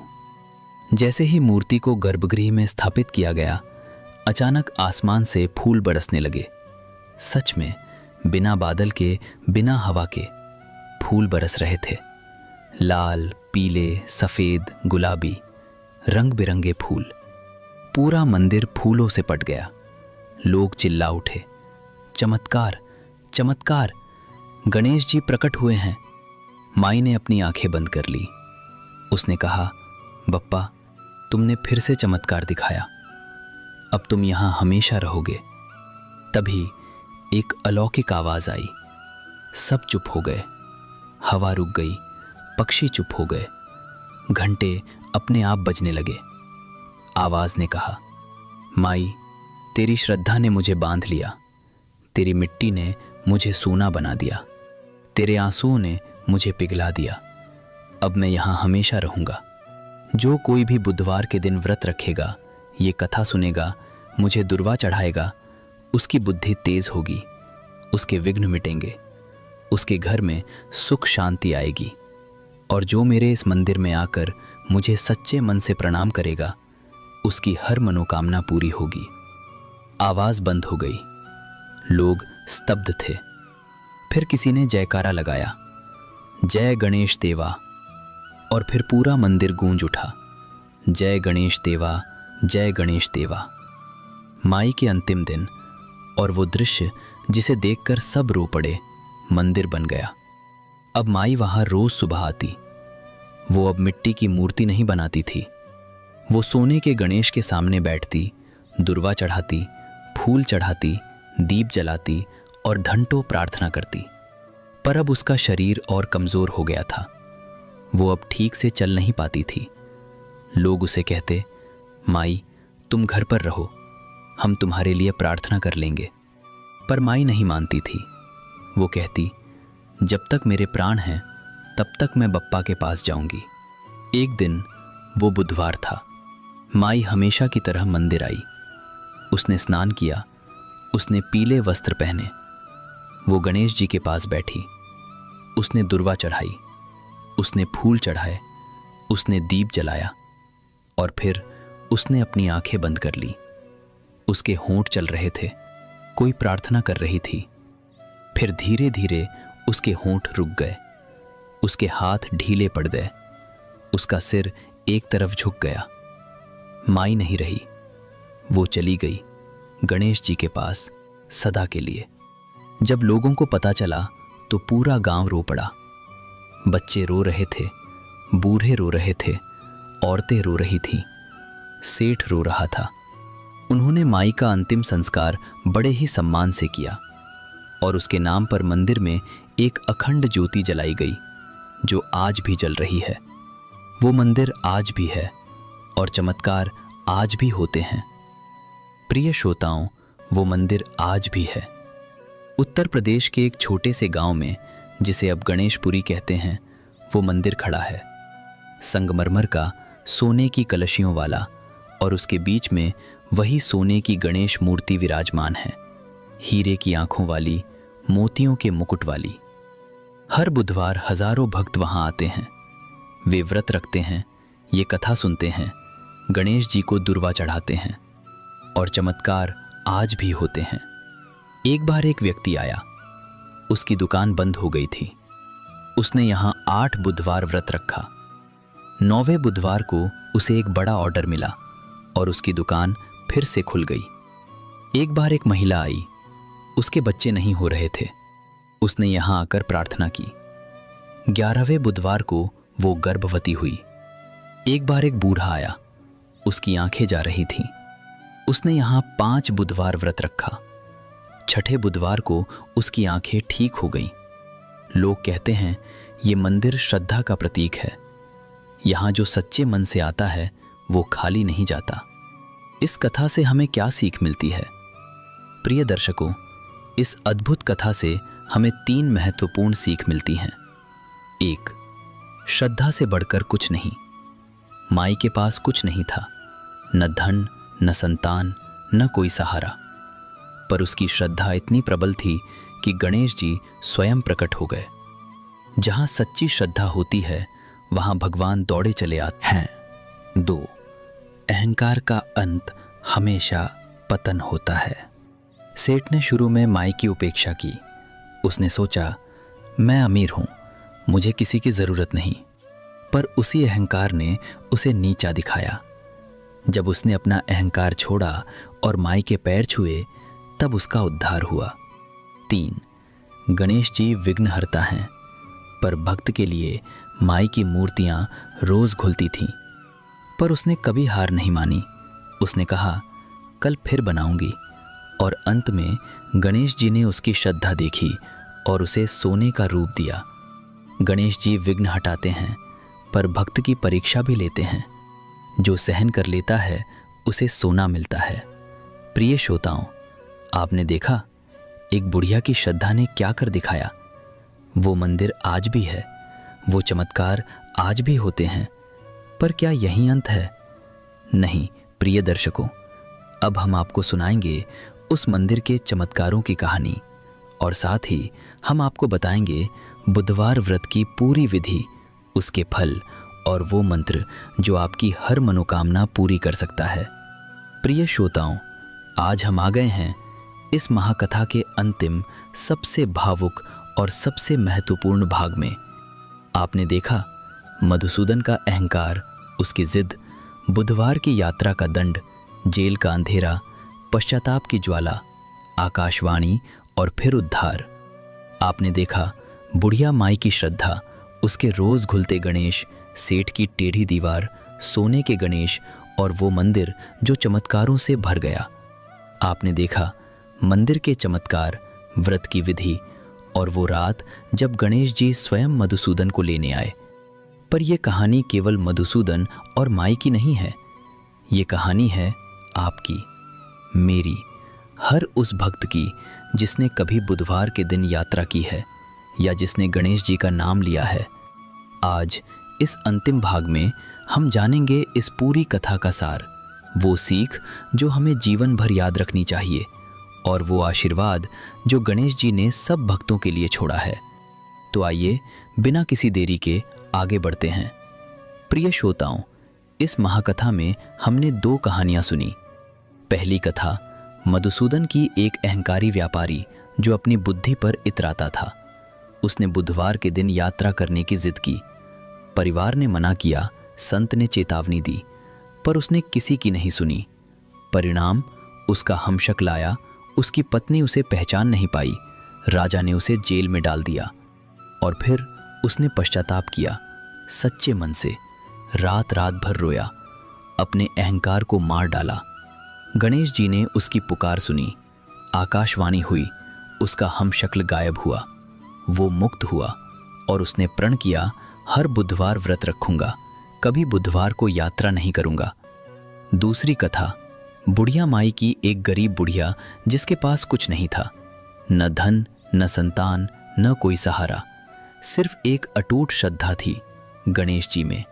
जैसे ही मूर्ति को गर्भगृह में स्थापित किया गया, अचानक आसमान से फूल बरसने लगे। सच में बिना बादल के, बिना हवा के फूल बरस रहे थे। लाल, पीले, सफ़ेद, गुलाबी, रंग बिरंगे फूल। पूरा मंदिर फूलों से पट गया। लोग चिल्ला उठे, चमत्कार, चमत्कार, गणेश जी प्रकट हुए हैं। माई ने अपनी आंखें बंद कर ली। उसने कहा, बप्पा, तुमने फिर से चमत्कार दिखाया, अब तुम यहाँ हमेशा रहोगे। तभी एक अलौकिक आवाज़ आई। सब चुप हो गए, हवा रुक गई, पक्षी चुप हो गए, घंटे अपने आप बजने लगे। आवाज़ ने कहा, माई, तेरी श्रद्धा ने मुझे बांध लिया, तेरी मिट्टी ने मुझे सोना बना दिया, तेरे आंसुओं ने मुझे पिघला दिया। अब मैं यहाँ हमेशा रहूँगा। जो कोई भी बुधवार के दिन व्रत रखेगा, ये कथा सुनेगा, मुझे दुर्वा चढ़ाएगा, उसकी बुद्धि तेज होगी, उसके विघ्न मिटेंगे, उसके घर में सुख शांति आएगी। और जो मेरे इस मंदिर में आकर मुझे सच्चे मन से प्रणाम करेगा, उसकी हर मनोकामना पूरी होगी। आवाज़ बंद हो गई। लोग स्तब्ध थे। फिर किसी ने जयकारा लगाया, जय गणेश देवा। और फिर पूरा मंदिर गूंज उठा, जय गणेश देवा, जय गणेश देवा। माई के अंतिम दिन, और वो दृश्य जिसे देखकर सब रो पड़े, मंदिर बन गया। अब माई वहाँ रोज सुबह आती। वो अब मिट्टी की मूर्ति नहीं बनाती थी। वो सोने के गणेश के सामने बैठती, दुर्वा चढ़ाती, फूल चढ़ाती, दीप जलाती और घंटों प्रार्थना करती। पर अब उसका शरीर और कमज़ोर हो गया था। वो अब ठीक से चल नहीं पाती थी। लोग उसे कहते, माई, तुम घर पर रहो, हम तुम्हारे लिए प्रार्थना कर लेंगे। पर माई नहीं मानती थी। वो कहती, जब तक मेरे प्राण हैं तब तक मैं बप्पा के पास जाऊंगी। एक दिन वो बुधवार था। माई हमेशा की तरह मंदिर आई। उसने स्नान किया, उसने पीले वस्त्र पहने। वो गणेश जी के पास बैठी। उसने दुर्वा चढ़ाई, उसने फूल चढ़ाए, उसने दीप जलाया और फिर उसने अपनी आंखें बंद कर ली। उसके होंठ चल रहे थे, कोई प्रार्थना कर रही थी। फिर धीरे धीरे उसके होंठ रुक गए, उसके हाथ ढीले पड़ गए, उसका सिर एक तरफ झुक गया। माई नहीं रही, वो चली गई गणेश जी के पास सदा के लिए। जब लोगों को पता चला तो पूरा गांव रो पड़ा। बच्चे रो रहे थे, बूढ़े रो रहे थे, औरतें रो रही थीं, सेठ रो रहा था। उन्होंने माई का अंतिम संस्कार बड़े ही सम्मान से किया और उसके नाम पर मंदिर में एक अखंड ज्योति जलाई गई जो आज भी जल रही है। वो मंदिर आज भी है और चमत्कार आज भी होते हैं। प्रिय श्रोताओं, वो मंदिर आज भी है। उत्तर प्रदेश के एक छोटे से गांव में, जिसे अब गणेशपुरी कहते हैं, वो मंदिर खड़ा है। संगमरमर का, सोने की कलशियों वाला, और उसके बीच में वही सोने की गणेश मूर्ति विराजमान है, हीरे की आंखों वाली, मोतियों के मुकुट वाली। हर बुधवार हजारों भक्त वहां आते हैं। वे व्रत रखते हैं, ये कथा सुनते हैं, गणेश जी को दुर्वा चढ़ाते हैं और चमत्कार आज भी होते हैं। एक बार एक व्यक्ति आया, उसकी दुकान बंद हो गई थी। उसने यहाँ 8 बुधवार व्रत रखा। 9वें बुधवार को उसे एक बड़ा ऑर्डर मिला और उसकी दुकान फिर से खुल गई। एक बार एक महिला आई, उसके बच्चे नहीं हो रहे थे। उसने यहाँ आकर प्रार्थना की। 11वें बुधवार को वो गर्भवती हुई। एक बार एक बूढ़ा आया, उसकी आंखें जा रही थीं। उसने यहाँ 5 बुधवार व्रत रखा। 6ठे बुधवार को उसकी आंखें ठीक हो गईं। लोग कहते हैं ये मंदिर श्रद्धा का प्रतीक है। यहाँ जो सच्चे मन से आता है वो खाली नहीं जाता। इस कथा से हमें क्या सीख मिलती है? प्रिय दर्शकों, इस अद्भुत कथा से हमें 3 महत्वपूर्ण सीख मिलती हैं। 1, श्रद्धा से बढ़कर कुछ नहीं। माई के पास कुछ नहीं था, न धन, न संतान, न कोई सहारा, पर उसकी श्रद्धा इतनी प्रबल थी कि गणेश जी स्वयं प्रकट हो गए। जहाँ सच्ची श्रद्धा होती है वहाँ भगवान दौड़े चले आते हैं। 2, अहंकार का अंत हमेशा पतन होता है। सेठ ने शुरू में माई की उपेक्षा की। उसने सोचा, मैं अमीर हूँ, मुझे किसी की ज़रूरत नहीं। पर उसी अहंकार ने उसे नीचा दिखाया। जब उसने अपना अहंकार छोड़ा और माई के पैर छुए, तब उसका उद्धार हुआ। 3, गणेश जी विघ्नहर्ता हैं, पर भक्त के लिए माई की मूर्तियाँ रोज़ खुलती थीं। पर उसने कभी हार नहीं मानी। उसने कहा, कल फिर बनाऊंगी। और अंत में गणेश जी ने उसकी श्रद्धा देखी और उसे सोने का रूप दिया। गणेश जी विघ्न हटाते हैं, पर भक्त की परीक्षा भी लेते हैं। जो सहन कर लेता है उसे सोना मिलता है। प्रिय श्रोताओं, आपने देखा एक बुढ़िया की श्रद्धा ने क्या कर दिखाया। वो मंदिर आज भी है, वो चमत्कार आज भी होते हैं। पर क्या यही अंत है? नहीं प्रिय दर्शकों, अब हम आपको सुनाएंगे उस मंदिर के चमत्कारों की कहानी, और साथ ही हम आपको बताएंगे बुधवार व्रत की पूरी विधि, उसके फल और वो मंत्र जो आपकी हर मनोकामना पूरी कर सकता है। प्रिय श्रोताओं, आज हम आ गए हैं इस महाकथा के अंतिम, सबसे भावुक और सबसे महत्वपूर्ण भाग में। आपने देखा मधुसूदन का अहंकार, उसकी जिद, बुधवार की यात्रा का दंड, जेल का अंधेरा, पश्चाताप की ज्वाला, आकाशवाणी और फिर उद्धार। आपने देखा बुढ़िया माई की श्रद्धा, उसके रोज घुलते गणेश, सेठ की टेढ़ी दीवार, सोने के गणेश और वो मंदिर जो चमत्कारों से भर गया। आपने देखा मंदिर के चमत्कार, व्रत की विधि और वो रात जब गणेश जी स्वयं मधुसूदन को लेने आए। पर यह कहानी केवल मधुसूदन और माई की नहीं है। ये कहानी है आपकी, मेरी, हर उस भक्त की जिसने कभी बुधवार के दिन यात्रा की है या जिसने गणेश जी का नाम लिया है। आज इस अंतिम भाग में हम जानेंगे इस पूरी कथा का सार, वो सीख जो हमें जीवन भर याद रखनी चाहिए और वो आशीर्वाद जो गणेश जी ने सब भक्तों के लिए छोड़ा है। तो आइए बिना किसी देरी के आगे बढ़ते हैं। प्रिय श्रोताओं, इस महाकथा में हमने 2 कहानियां सुनी। पहली कथा मधुसूदन की, एक अहंकारी व्यापारी जो अपनी बुद्धि पर इतराता था। उसने बुधवार के दिन यात्रा करने की जिद की। परिवार ने मना किया, संत ने चेतावनी दी, पर उसने किसी की नहीं सुनी। परिणाम, उसका हमशक्ल आया। उसकी पत्नी उसे पहचान नहीं पाई। राजा ने उसे जेल में डाल दिया और फिर उसने पश्चाताप किया। सच्चे मन से रात रात भर रोया, अपने अहंकार को मार डाला। गणेश जी ने उसकी पुकार सुनी। आकाशवाणी हुई, उसका हमशक्ल गायब हुआ। वो मुक्त हुआ और उसने प्रण किया, हर बुधवार व्रत रखूंगा, कभी बुधवार को यात्रा नहीं करूंगा। दूसरी कथा, बुढ़िया माई की। एक गरीब बुढ़िया जिसके पास कुछ नहीं था, न धन, न संतान, न कोई सहारा, सिर्फ एक अटूट श्रद्धा थी गणेश जी में।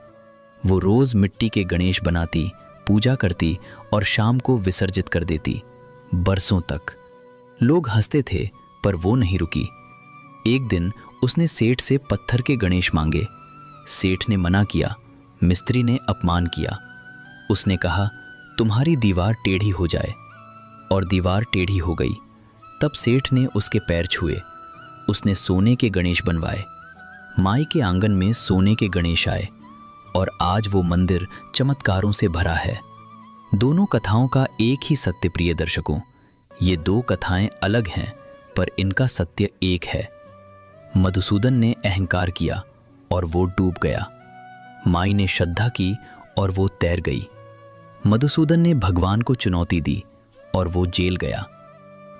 वो रोज मिट्टी के गणेश बनाती, पूजा करती और शाम को विसर्जित कर देती। बरसों तक लोग हंसते थे, पर वो नहीं रुकी। एक दिन उसने सेठ से पत्थर के गणेश मांगे। सेठ ने मना किया। मिस्त्री ने अपमान किया। उसने कहा, तुम्हारी दीवार टेढ़ी हो जाए, और दीवार टेढ़ी हो गई। तब सेठ ने उसके पैर छुए। उसने सोने के गणेश बनवाए। माई के आंगन में सोने के गणेश आए और आज वो मंदिर चमत्कारों से भरा है। दोनों कथाओं का एक ही सत्य, प्रिय दर्शकों, ये दो कथाएं अलग हैं, पर इनका सत्य एक है। मधुसूदन ने अहंकार किया और वो डूब गया। माई ने श्रद्धा की और वो तैर गई। मधुसूदन ने भगवान को चुनौती दी और वो जेल गया।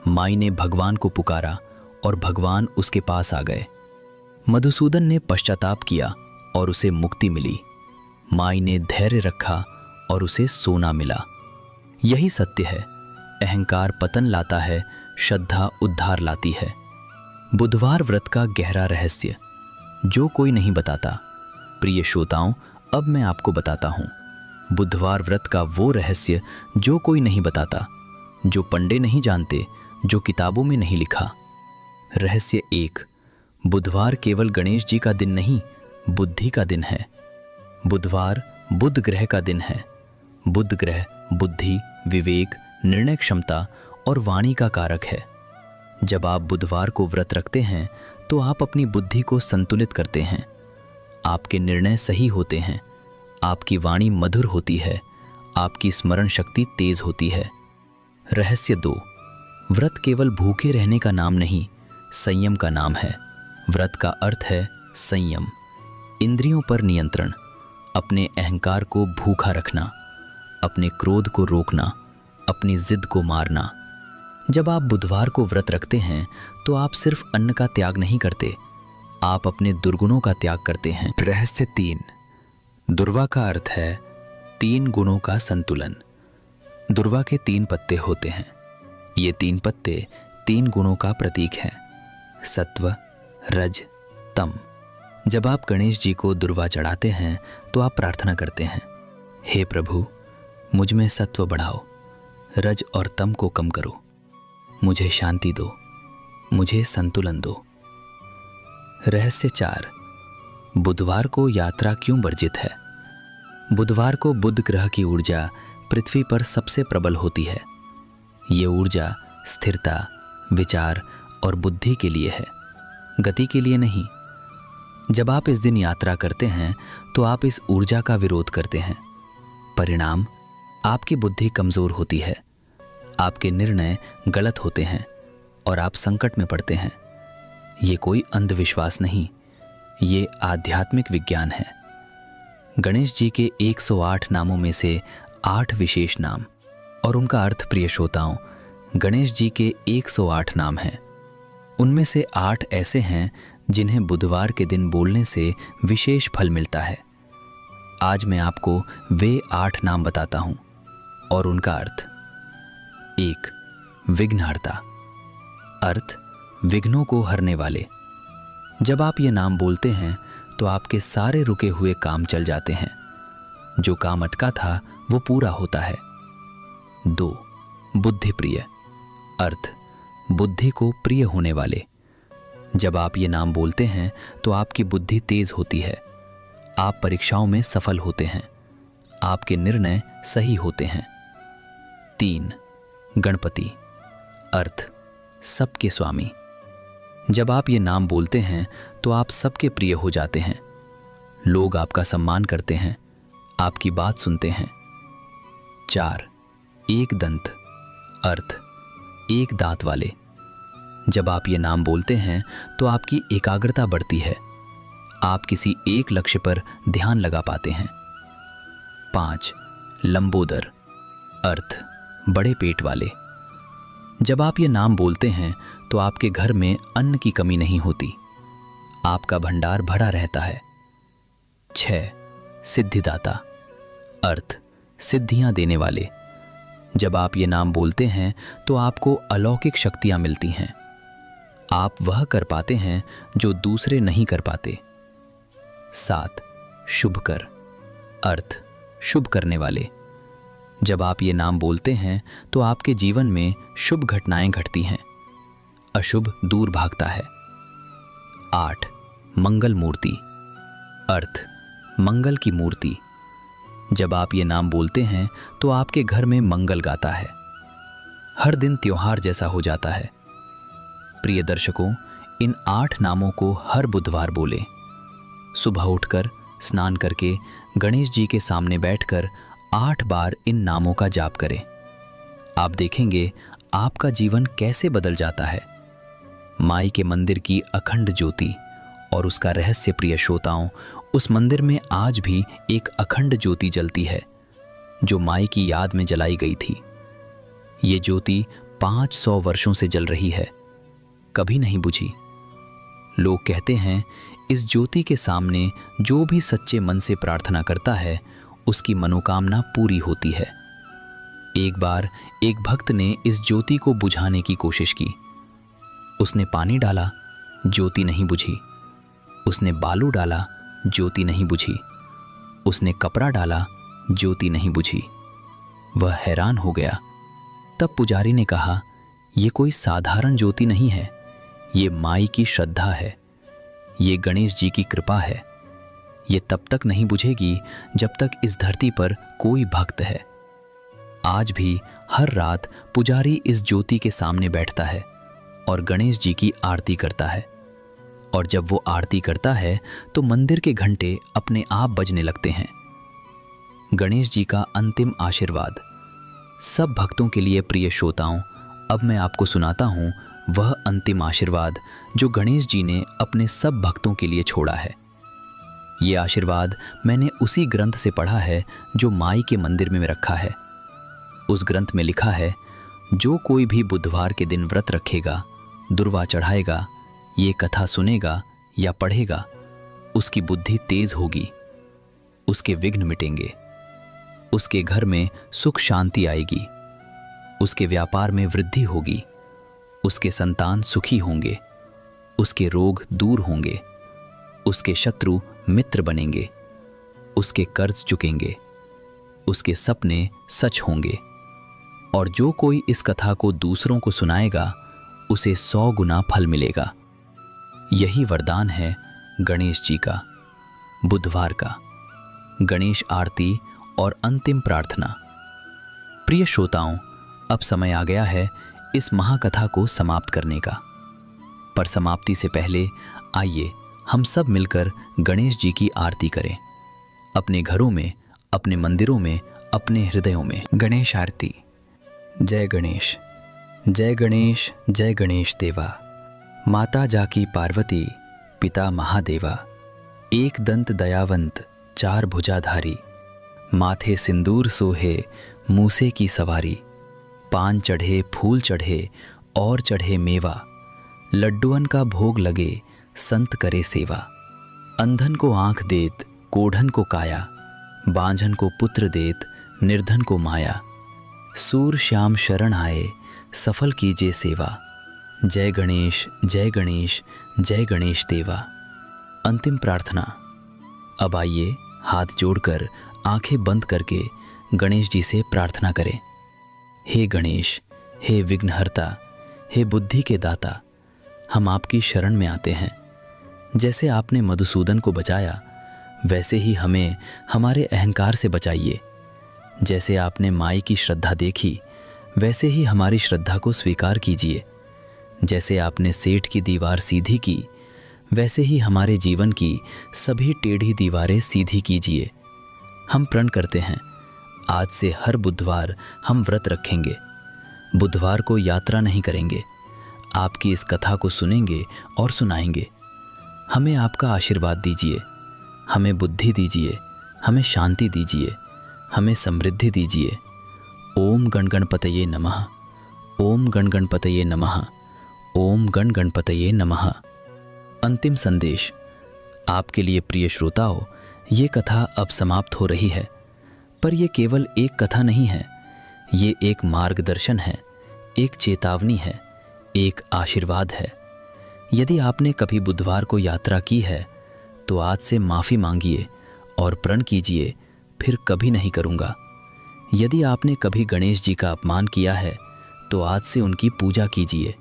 माई ने भगवान को पुकारा और भगवान उसके पास आ गए। मधुसूदन ने पश्चाताप किया और उसे मुक्ति मिली। माई ने धैर्य रखा और उसे सोना मिला। यही सत्य है। अहंकार पतन लाता है, श्रद्धा उद्धार लाती है। बुधवार व्रत का गहरा रहस्य जो कोई नहीं बताता। प्रिय श्रोताओं, अब मैं आपको बताता हूँ बुधवार व्रत का वो रहस्य जो कोई नहीं बताता, जो पंडे नहीं जानते, जो किताबों में नहीं लिखा। रहस्य 1, बुधवार केवल गणेश जी का दिन नहीं, बुद्धि का दिन है। बुधवार बुध ग्रह का दिन है। बुध ग्रह बुद्धि, विवेक, निर्णय क्षमता और वाणी का कारक है। जब आप बुधवार को व्रत रखते हैं तो आप अपनी बुद्धि को संतुलित करते हैं। आपके निर्णय सही होते हैं, आपकी वाणी मधुर होती है, आपकी स्मरण शक्ति तेज होती है। रहस्य 2, व्रत केवल भूखे रहने का नाम नहीं, संयम का नाम है। व्रत का अर्थ है संयम, इंद्रियों पर नियंत्रण, अपने अहंकार को भूखा रखना, अपने क्रोध को रोकना, अपनी जिद को मारना। जब आप बुधवार को व्रत रखते हैं तो आप सिर्फ अन्न का त्याग नहीं करते, आप अपने दुर्गुणों का त्याग करते हैं। रहस्य 3, दुर्वा का अर्थ है 3 गुणों का संतुलन। दुर्वा के 3 पत्ते होते हैं। ये 3 पत्ते 3 गुणों का प्रतीक हैं, सत्व, रज, तम। जब आप गणेश जी को दुर्वा चढ़ाते हैं तो आप प्रार्थना करते हैं, हे प्रभु, मुझ में सत्व बढ़ाओ, रज और तम को कम करो, मुझे शांति दो, मुझे संतुलन दो। रहस्य 4, बुधवार को यात्रा क्यों वर्जित है? बुधवार को बुध ग्रह की ऊर्जा पृथ्वी पर सबसे प्रबल होती है। ये ऊर्जा स्थिरता, विचार और बुद्धि के लिए है, गति के लिए नहीं। जब आप इस दिन यात्रा करते हैं तो आप इस ऊर्जा का विरोध करते हैं। परिणाम, आपकी बुद्धि कमज़ोर होती है, आपके निर्णय गलत होते हैं और आप संकट में पड़ते हैं। ये कोई अंधविश्वास नहीं, ये आध्यात्मिक विज्ञान है। गणेश जी के 108 नामों में से 8 विशेष नाम और उनका अर्थ, प्रिय श्रोताओं, गणेश जी के 108 नाम हैं। उनमें से 8 ऐसे हैं जिन्हें बुधवार के दिन बोलने से विशेष फल मिलता है। आज मैं आपको वे 8 नाम बताता हूँ और उनका अर्थ। 1, विघ्नहर्ता, अर्थ विघ्नों को हरने वाले। जब आप ये नाम बोलते हैं तो आपके सारे रुके हुए काम चल जाते हैं, जो काम अटका था वो पूरा होता है। 2, बुद्धिप्रिय, अर्थ बुद्धि को प्रिय होने वाले। जब आप ये नाम बोलते हैं तो आपकी बुद्धि तेज होती है, आप परीक्षाओं में सफल होते हैं, आपके निर्णय सही होते हैं। 3, गणपति, अर्थ सबके स्वामी। जब आप ये नाम बोलते हैं तो आप सबके प्रिय हो जाते हैं। लोग आपका सम्मान करते हैं, आपकी बात सुनते हैं। 4. एक दंत, अर्थ एक दांत वाले। जब आप ये नाम बोलते हैं तो आपकी एकाग्रता बढ़ती है, आप किसी एक लक्ष्य पर ध्यान लगा पाते हैं। 5. लंबोदर, अर्थ बड़े पेट वाले। जब आप ये नाम बोलते हैं तो आपके घर में अन्न की कमी नहीं होती, आपका भंडार भरा रहता है। 6. सिद्धिदाता, अर्थ सिद्धियां देने वाले। जब आप ये नाम बोलते हैं तो आपको अलौकिक शक्तियां मिलती हैं, आप वह कर पाते हैं जो दूसरे नहीं कर पाते। 7. शुभकर, अर्थ शुभ करने वाले। जब आप ये नाम बोलते हैं तो आपके जीवन में शुभ घटनाएं घटती हैं, अशुभ दूर भागता है। 8. मंगल मूर्ति, अर्थ मंगल की मूर्ति। जब आप ये नाम बोलते हैं तो आपके घर में मंगल गाता है, हर दिन त्योहार जैसा हो जाता है। प्रिय दर्शकों, इन 8 नामों को हर बुधवार बोलें। सुबह उठकर स्नान करके गणेश जी के सामने बैठकर 8 बार इन नामों का जाप करें। आप देखेंगे आपका जीवन कैसे बदल जाता है। माई के मंदिर की अखंड ज्योति और उसका रहस्य, प्रिय श्रोताओं, उस मंदिर में आज भी एक अखंड ज्योति जलती है जो माई की याद में जलाई गई थी। ये ज्योति 500 वर्षों से जल रही है, कभी नहीं बुझी। लोग कहते हैं इस ज्योति के सामने जो भी सच्चे मन से प्रार्थना करता है उसकी मनोकामना पूरी होती है। एक बार एक भक्त ने इस ज्योति को बुझाने की कोशिश की। उसने पानी डाला, ज्योति नहीं बुझी। उसने बालू डाला, ज्योति नहीं बुझी। उसने कपड़ा डाला, ज्योति नहीं बुझी। वह हैरान हो गया। तब पुजारी ने कहा, यह कोई साधारण ज्योति नहीं है, ये माई की श्रद्धा है, ये गणेश जी की कृपा है। ये तब तक नहीं बुझेगी जब तक इस धरती पर कोई भक्त है। आज भी हर रात पुजारी इस ज्योति के सामने बैठता है और गणेश जी की आरती करता है। और जब वो आरती करता है तो मंदिर के घंटे अपने आप बजने लगते हैं। गणेश जी का अंतिम आशीर्वाद सब भक्तों के लिए। प्रिय श्रोताओं, अब मैं आपको सुनाता हूँ वह अंतिम आशीर्वाद जो गणेश जी ने अपने सब भक्तों के लिए छोड़ा है। ये आशीर्वाद मैंने उसी ग्रंथ से पढ़ा है जो माई के मंदिर में रखा है। उस ग्रंथ में लिखा है, जो कोई भी बुधवार के दिन व्रत रखेगा, दुर्वा चढ़ाएगा, ये कथा सुनेगा या पढ़ेगा, उसकी बुद्धि तेज होगी, उसके विघ्न मिटेंगे, उसके घर में सुख शांति आएगी, उसके व्यापार में वृद्धि होगी, उसके संतान सुखी होंगे, उसके रोग दूर होंगे, उसके शत्रु मित्र बनेंगे, उसके कर्ज चुकेंगे, उसके सपने सच होंगे। और जो कोई इस कथा को दूसरों को सुनाएगा उसे 100 गुना फल मिलेगा। यही वरदान है गणेश जी का। बुधवार का गणेश आरती और अंतिम प्रार्थना। प्रिय श्रोताओं, अब समय आ गया है इस महाकथा को समाप्त करने का। पर समाप्ति से पहले आइए हम सब मिलकर गणेश जी की आरती करें, अपने घरों में, अपने मंदिरों में, अपने हृदयों में। गणेश आरती। जय गणेश, जय गणेश, जय गणेश देवा। माता जाकी पार्वती, पिता महादेवा। एक दंत दयावंत, 4 भुजाधारी। माथे सिंदूर सोहे, मूसे की सवारी। पान चढ़े, फूल चढ़े और चढ़े मेवा। लड्डुअन का भोग लगे, संत करे सेवा। अंधन को आँख देत, कोढ़न को काया। बांझन को पुत्र देत, निर्धन को माया। सूर श्याम शरण आए, सफल कीजिए सेवा। जय गणेश, जय गणेश, जय गणेश देवा। अंतिम प्रार्थना। अब आइए हाथ जोड़कर आंखें बंद करके गणेश जी से प्रार्थना करें। हे गणेश, हे विघ्नहर्ता, हे बुद्धि के दाता, हम आपकी शरण में आते हैं। जैसे आपने मधुसूदन को बचाया वैसे ही हमें हमारे अहंकार से बचाइए। जैसे आपने माई की श्रद्धा देखी वैसे ही हमारी श्रद्धा को स्वीकार कीजिए। जैसे आपने सेठ की दीवार सीधी की, वैसे ही हमारे जीवन की सभी टेढ़ी दीवारें सीधी कीजिए। हम प्रण करते हैं, आज से हर बुधवार हम व्रत रखेंगे। बुधवार को यात्रा नहीं करेंगे, आपकी इस कथा को सुनेंगे और सुनाएंगे। हमें आपका आशीर्वाद दीजिए, हमें बुद्धि दीजिए, हमें शांति दीजिए, हमें समृद्धि दीजिए। ओम गण गणपतये नमः। ओम गण गणपतये नमः। ओम गण गणपतये नमः। अंतिम संदेश। आपके लिए प्रिय श्रोताओं, ये कथा अब समाप्त हो रही है, पर यह केवल एक कथा नहीं है। ये एक मार्गदर्शन है, एक चेतावनी है, एक आशीर्वाद है। यदि आपने कभी बुधवार को यात्रा की है तो आज से माफ़ी मांगिए और प्रण कीजिए, फिर कभी नहीं करूँगा। यदि आपने कभी गणेश जी का अपमान किया है तो आज से उनकी पूजा कीजिए।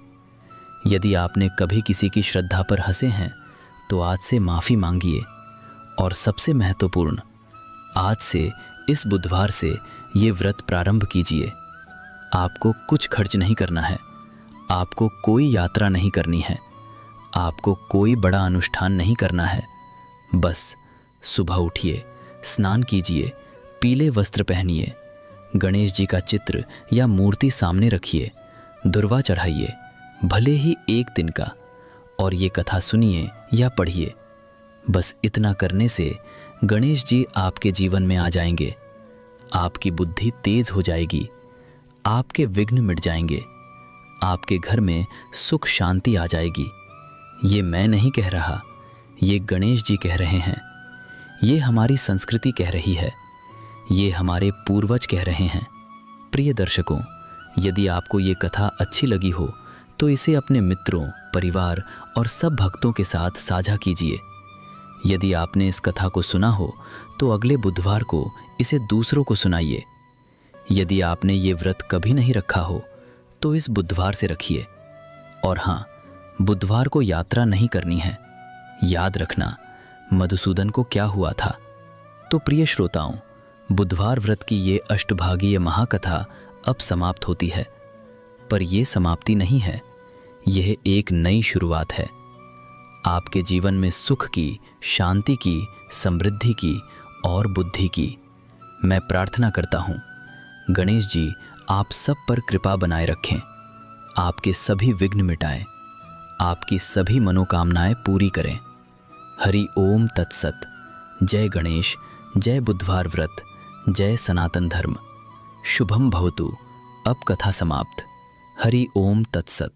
यदि आपने कभी किसी की श्रद्धा पर हंसे हैं तो आज से माफ़ी मांगिए। और सबसे महत्वपूर्ण, आज से इस बुधवार से ये व्रत प्रारंभ कीजिए। आपको कुछ खर्च नहीं करना है, आपको कोई यात्रा नहीं करनी है, आपको कोई बड़ा अनुष्ठान नहीं करना है। बस सुबह उठिए, स्नान कीजिए, पीले वस्त्र पहनिए, गणेश जी का चित्र या मूर्ति सामने रखिए, दुर्वा चढ़ाइए, भले ही एक दिन का, और ये कथा सुनिए या पढ़िए। बस इतना करने से गणेश जी आपके जीवन में आ जाएंगे। आपकी बुद्धि तेज हो जाएगी, आपके विघ्न मिट जाएंगे, आपके घर में सुख शांति आ जाएगी। ये मैं नहीं कह रहा, ये गणेश जी कह रहे हैं। ये हमारी संस्कृति कह रही है, ये हमारे पूर्वज कह रहे हैं। प्रिय दर्शकों, यदि आपको ये कथा अच्छी लगी हो तो इसे अपने मित्रों, परिवार और सब भक्तों के साथ साझा कीजिए। यदि आपने इस कथा को सुना हो तो अगले बुधवार को इसे दूसरों को सुनाइए। यदि आपने ये व्रत कभी नहीं रखा हो तो इस बुधवार से रखिए। और हाँ, बुधवार को यात्रा नहीं करनी है। याद रखना, मधुसूदन को क्या हुआ था। तो प्रिय श्रोताओं, बुधवार व्रत की ये अष्टभागीय महाकथा अब समाप्त होती है, पर यह समाप्ति नहीं है, यह एक नई शुरुआत है। आपके जीवन में सुख की, शांति की, समृद्धि की और बुद्धि की मैं प्रार्थना करता हूँ। गणेश जी आप सब पर कृपा बनाए रखें, आपके सभी विघ्न मिटाएं, आपकी सभी मनोकामनाएं पूरी करें। हरि ओम तत्सत। जय गणेश, जय बुधवार व्रत, जय सनातन धर्म। शुभम भवतु। अब कथा समाप्त। हरि ओम तत्सत।